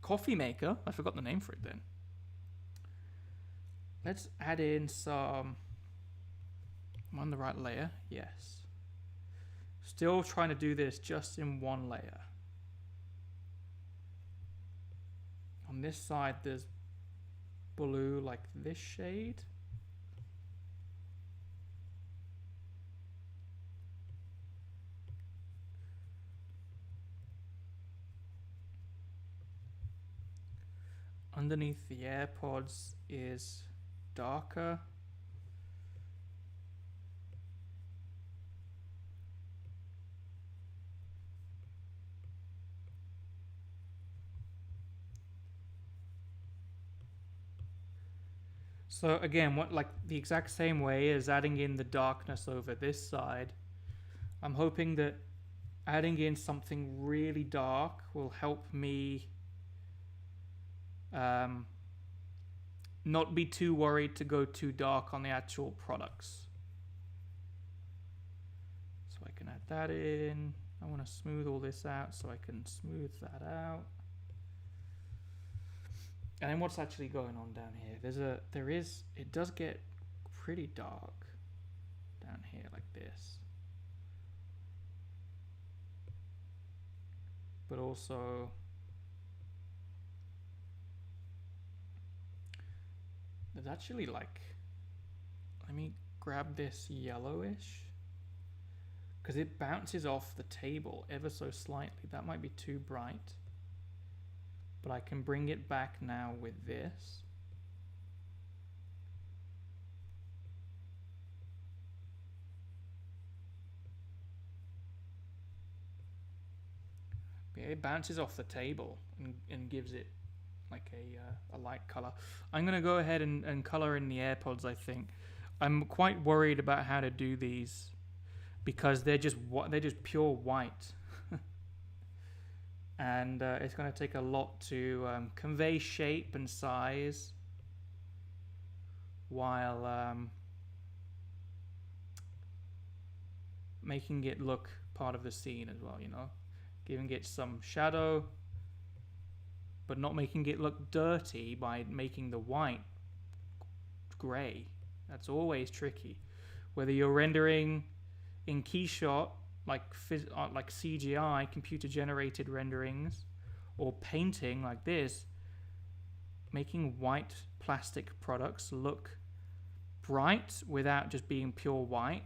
coffee maker. I forgot the name for it then. Let's add in some. I'm on the right layer. Yes. Still trying to do this just in one layer. On this side, there's blue like this shade. Underneath the AirPods is darker. So again, what, like the exact same way as adding in the darkness over this side, I'm hoping that adding in something really dark will help me not be too worried to go too dark on the actual products. So I can add that in. I want to smooth all this out, so I can smooth that out. And then what's actually going on down here? It does get pretty dark down here like this. But also there's actually like, let me grab this yellowish, because it bounces off the table ever so slightly. That might be too bright, but I can bring it back now with this. Yeah, it bounces off the table and gives it like a light color. I'm gonna go ahead and color in the AirPods. I think I'm quite worried about how to do these because they're just pure white, and it's gonna take a lot to convey shape and size while making it look part of the scene as well. You know, giving it some shadow, but not making it look dirty by making the white gray. That's always tricky. Whether you're rendering in KeyShot, like CGI, computer-generated renderings, or painting like this, making white plastic products look bright without just being pure white,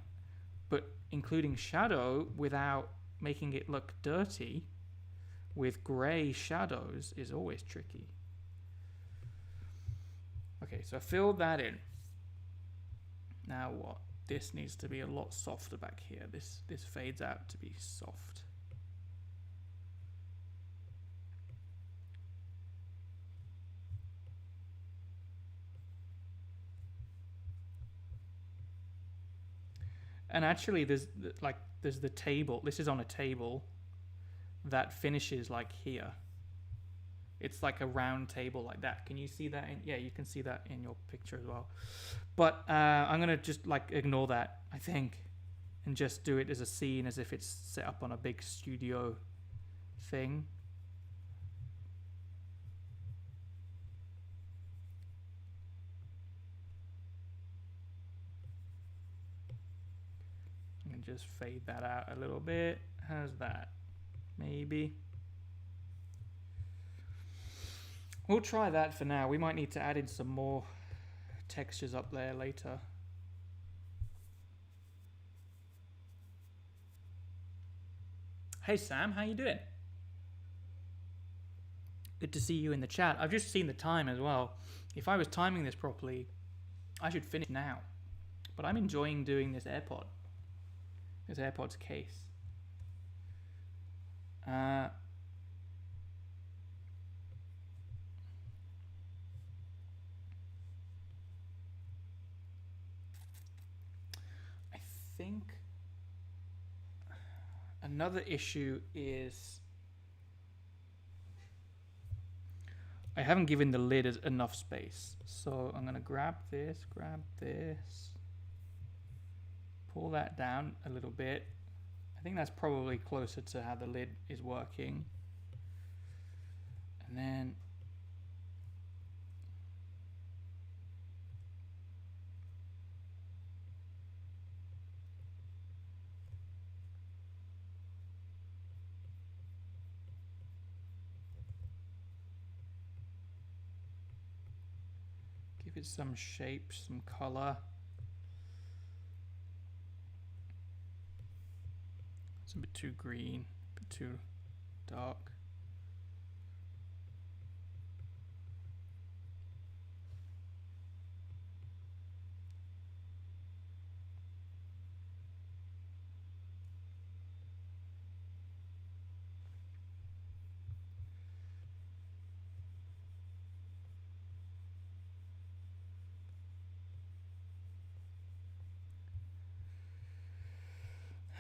but including shadow without making it look dirty with gray shadows is always tricky. Okay, so I filled that in. Now what? This needs to be a lot softer back here. This fades out to be soft. And actually there's the table. This is on a table that finishes like here. It's like a round table like that. Can you see that? Yeah, you can see that in your picture as well. But I'm going to just like ignore that, I think, and just do it as a scene as if it's set up on a big studio thing. And just fade that out a little bit. How's that? Maybe. We'll try that for now. We might need to add in some more textures up there later. Hey Sam, how you doing? Good to see you in the chat. I've just seen the time as well. If I was timing this properly, I should finish now. But I'm enjoying doing this AirPods case. I think another issue is I haven't given the lid enough space. So I'm going to grab this, pull that down a little bit. I think that's probably closer to how the lid is working. And then give it some shape, some color. It's a bit too green, a bit too dark.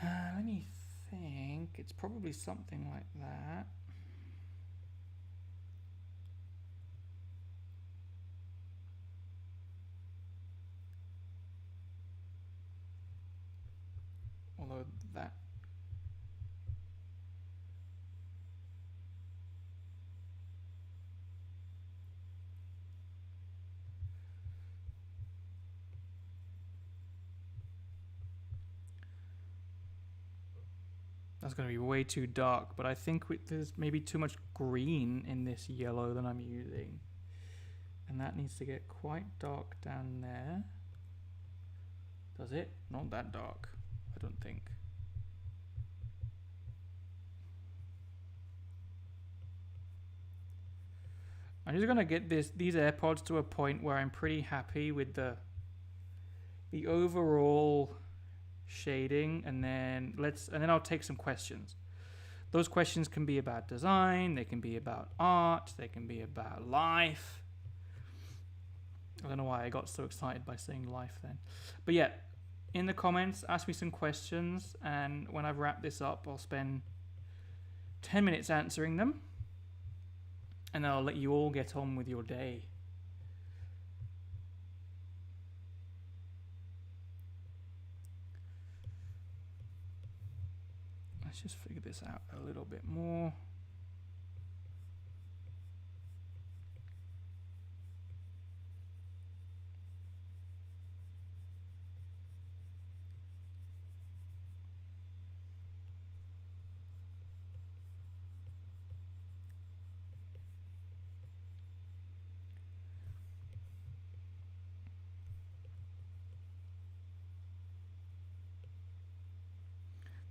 Let me think. It's probably something like that. Although that that's going to be way too dark, but I think there's maybe too much green in this yellow that I'm using. And that needs to get quite dark down there. Does it? Not that dark, I don't think. I'm just going to get these AirPods to a point where I'm pretty happy with the overall shading, and then I'll take some questions. Those questions can be about design, they can be about art, they can be about life. I don't know why I got so excited by saying life then. But yeah, in the comments, ask me some questions, and when I've wrapped this up, I'll spend 10 minutes answering them, and then I'll let you all get on with your day. Let's just figure this out a little bit more.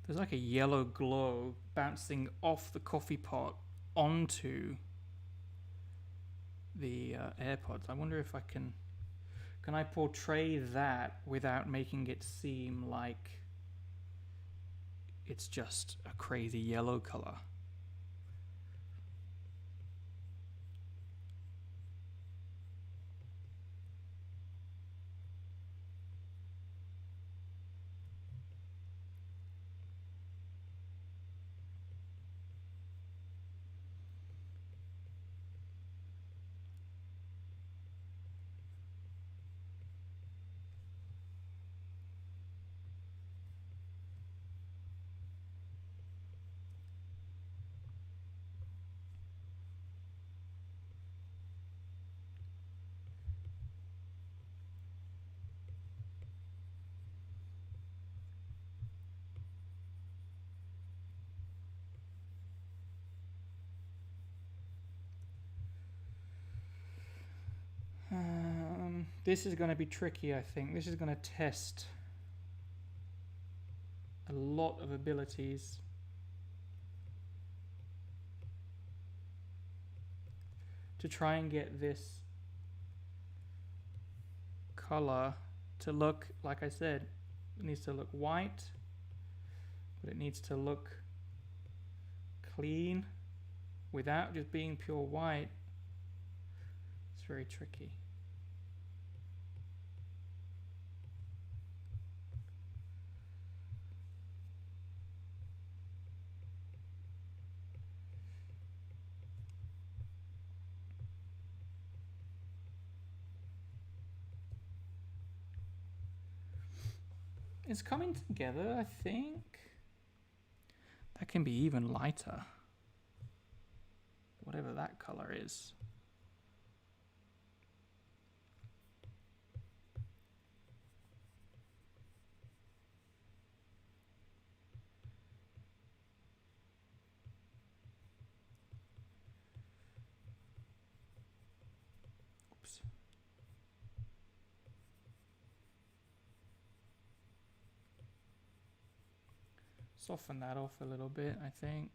There's like a yellow glow bouncing off the coffee pot onto the AirPods. I wonder if I can I portray that without making it seem like it's just a crazy yellow color. This is going to be tricky, I think. This is going to test a lot of abilities. To try and get this color to look, like I said, it needs to look white, but it needs to look clean without just being pure white. It's very tricky. It's coming together, I think. That can be even lighter. Whatever that color is. Oops. Soften that off a little bit, I think.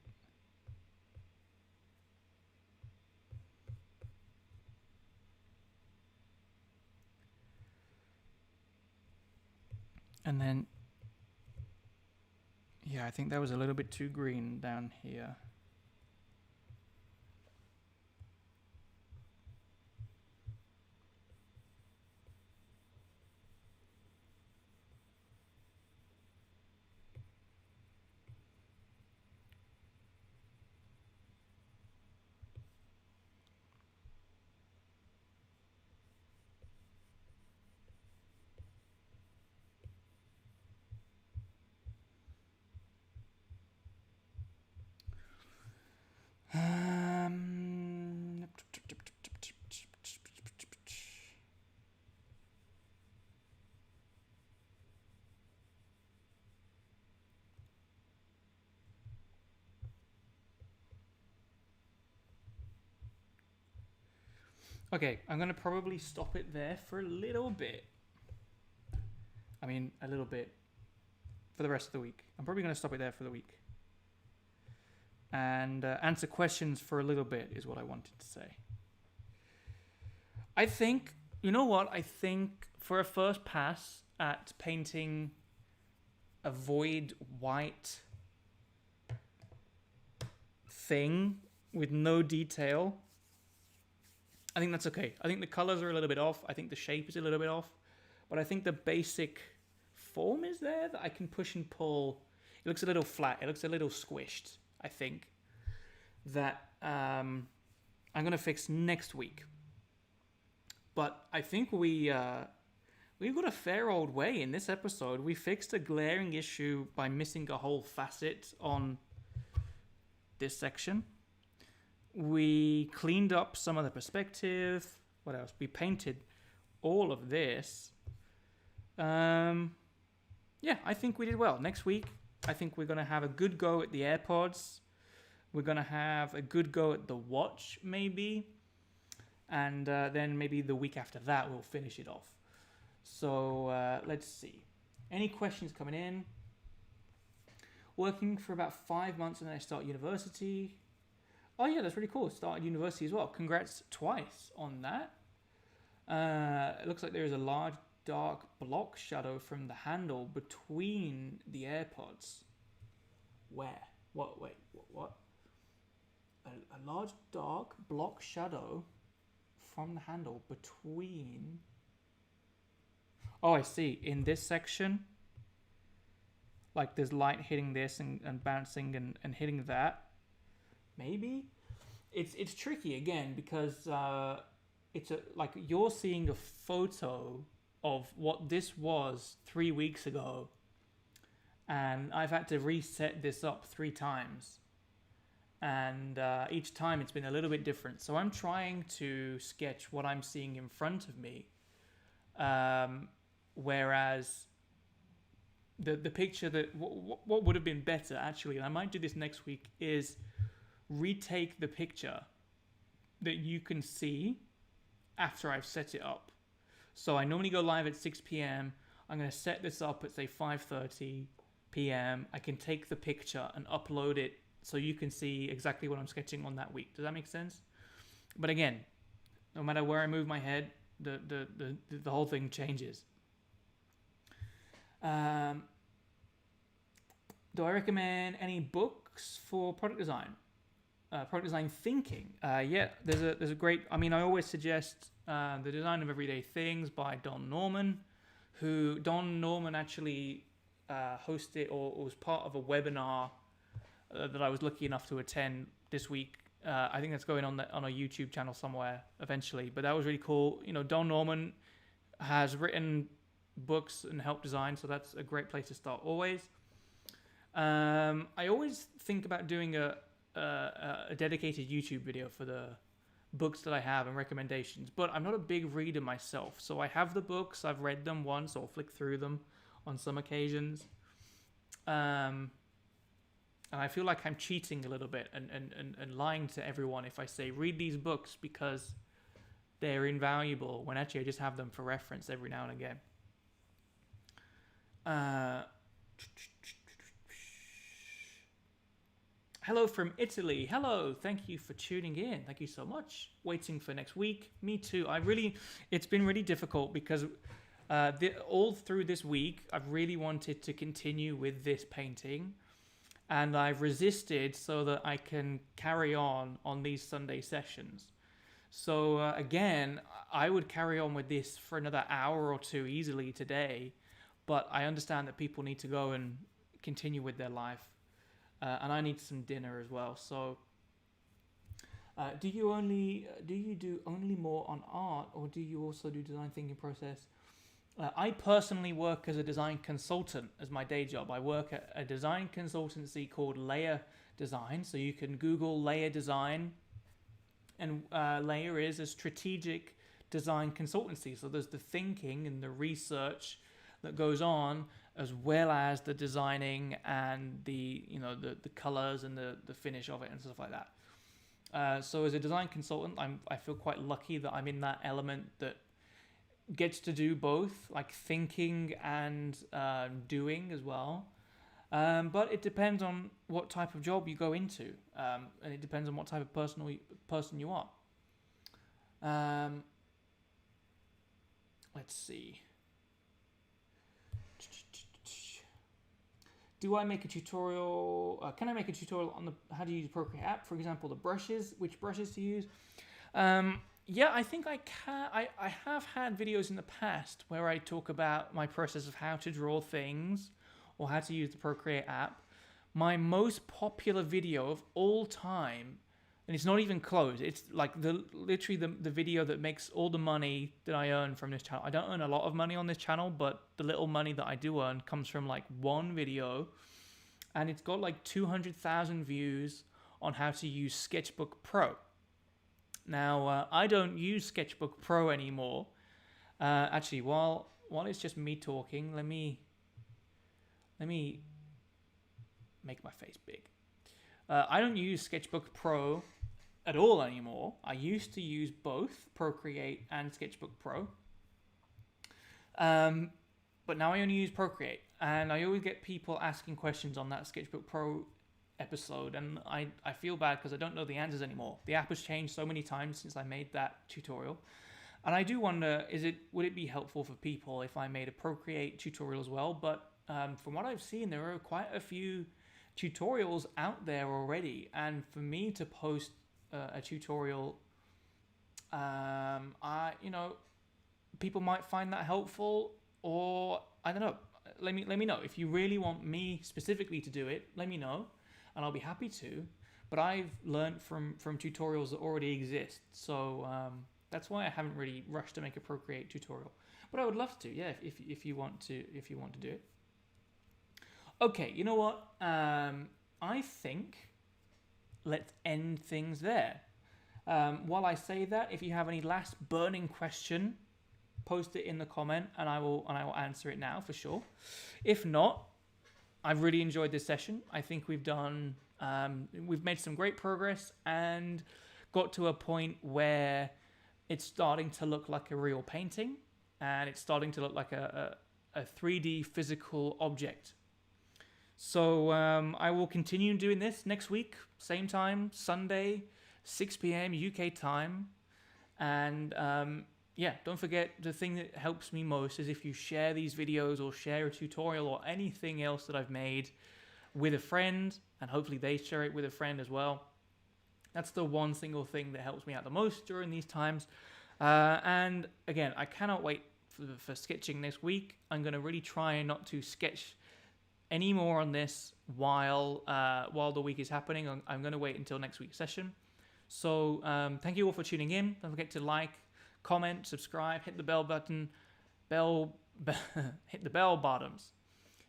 And then, yeah, I think that was a little bit too green down here. Okay, I'm going to probably stop it there for a little bit. I mean, a little bit for the rest of the week. I'm probably going to stop it there for the week. And answer questions for a little bit is what I wanted to say. I think, you know what? I think for a first pass at painting a void white thing with no detail, I think that's okay. I think the colors are a little bit off. I think the shape is a little bit off. But I think the basic form is there that I can push and pull. It looks a little flat. It looks a little squished, I think. That I'm going to fix next week. But I think we've got a fair old way in this episode. We fixed a glaring issue by missing a whole facet on this section. We cleaned up some of the perspective. What else? We painted all of this. Yeah, I think we did well. Next week, I think we're going to have a good go at the AirPods. We're going to have a good go at the watch, maybe. And then maybe the week after that, we'll finish it off. So let's see. Any questions coming in? Working for about 5 months and then I start university. Oh yeah, that's really cool. Started university as well. Congrats twice on that. It looks like there is a large dark block shadow from the handle between the AirPods. Where? What? Wait, what? A large dark block shadow from the handle between... Oh, I see. In this section, like there's light hitting this and bouncing and hitting that. Maybe? It's tricky again because it's like you're seeing a photo of what this was 3 weeks ago, and I've had to reset this up 3 times, and each time it's been a little bit different. So I'm trying to sketch what I'm seeing in front of me, whereas the picture that what would have been better actually, and I might do this next week, is retake the picture that you can see after I've set it up. So I normally go live at 6 p.m. I'm going to set this up at say 5:30 p.m. I can take the picture and upload it so you can see exactly what I'm sketching on that week. Does that make sense? But again, no matter where I move my head, the whole thing changes. Do I recommend any books for product design? Product design thinking. Yeah, there's a great. I mean, I always suggest The Design of Everyday Things by Don Norman, who Don Norman actually hosted or was part of a webinar that I was lucky enough to attend this week. I think that's going on a YouTube channel somewhere eventually. But that was really cool. You know, Don Norman has written books and helped design, so that's a great place to start always. I always think about doing a dedicated YouTube video for the books that I have and recommendations, but I'm not a big reader myself. So I have the books, I've read them once or flick through them on some occasions. And I feel like I'm cheating a little bit and lying to everyone if I say read these books because they're invaluable, when actually I just have them for reference every now and again. Hello from Italy. Hello. Thank you for tuning in. Thank you so much. Waiting for next week. Me too. It's been really difficult because all through this week, I've really wanted to continue with this painting, and I've resisted so that I can carry on these Sunday sessions. So again, I would carry on with this for another hour or two easily today, but I understand that people need to go and continue with their life. And I need some dinner as well. So, do you do only more on art, or do you also do design thinking process? I personally work as a design consultant as my day job. I work at a design consultancy called Layer Design. So you can Google Layer Design, and Layer is a strategic design consultancy. So there's the thinking and the research that goes on, as well as the designing and the colors and the finish of it and stuff like that. So as a design consultant, I feel quite lucky that I'm in that element that gets to do both, like thinking and doing as well. But it depends on what type of job you go into, and it depends on what type of person you are. Let's see. Do I make a tutorial? Can I make a tutorial on how to use Procreate app? For example, the brushes, which brushes to use. Yeah, I think I can. I have had videos in the past where I talk about my process of how to draw things or how to use the Procreate app. My most popular video of all time, and it's not even close, it's like literally the video that makes all the money that I earn from this channel. I don't earn a lot of money on this channel, but the little money that I do earn comes from like one video, and it's got like 200,000 views on how to use Sketchbook Pro. Now, I don't use Sketchbook Pro anymore. Actually, while it's just me talking, let me make my face big. I don't use Sketchbook Pro at all anymore. I used to use both Procreate and Sketchbook Pro. But now I only use Procreate. And I always get people asking questions on that Sketchbook Pro episode, and I feel bad because I don't know the answers anymore. The app has changed so many times since I made that tutorial. And I do wonder, would it be helpful for people if I made a Procreate tutorial as well? But from what I've seen, there are quite a few tutorials out there already. And for me to post a tutorial, people might find that helpful, or I don't know. Let me know if you really want me specifically to do it. Let me know, and I'll be happy to. But I've learned from tutorials that already exist, so that's why I haven't really rushed to make a Procreate tutorial. But I would love to, yeah, if you want to do it. Okay, you know what? I think let's end things there. While I say that, if you have any last burning question, post it in the comment, and I will answer it now for sure. If not, I've really enjoyed this session. I think we've made some great progress and got to a point where it's starting to look like a real painting, and it's starting to look like a 3D physical object. So I will continue doing this next week, same time, Sunday, 6 p.m. UK time. And yeah, don't forget, the thing that helps me most is if you share these videos or share a tutorial or anything else that I've made with a friend, and hopefully they share it with a friend as well. That's the one single thing that helps me out the most during these times. And again, I cannot wait for sketching next week. I'm going to really try not to sketch any more on this while the week is happening. I'm going to wait until next week's session. So thank you all for tuning in. Don't forget to like, comment, subscribe, hit the bell button, hit the bell bottoms,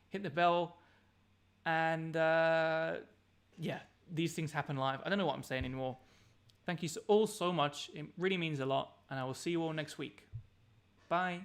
hit the bell, and yeah, these things happen live. I don't know what I'm saying anymore. Thank you all so much. It really means a lot, and I will see you all next week. Bye.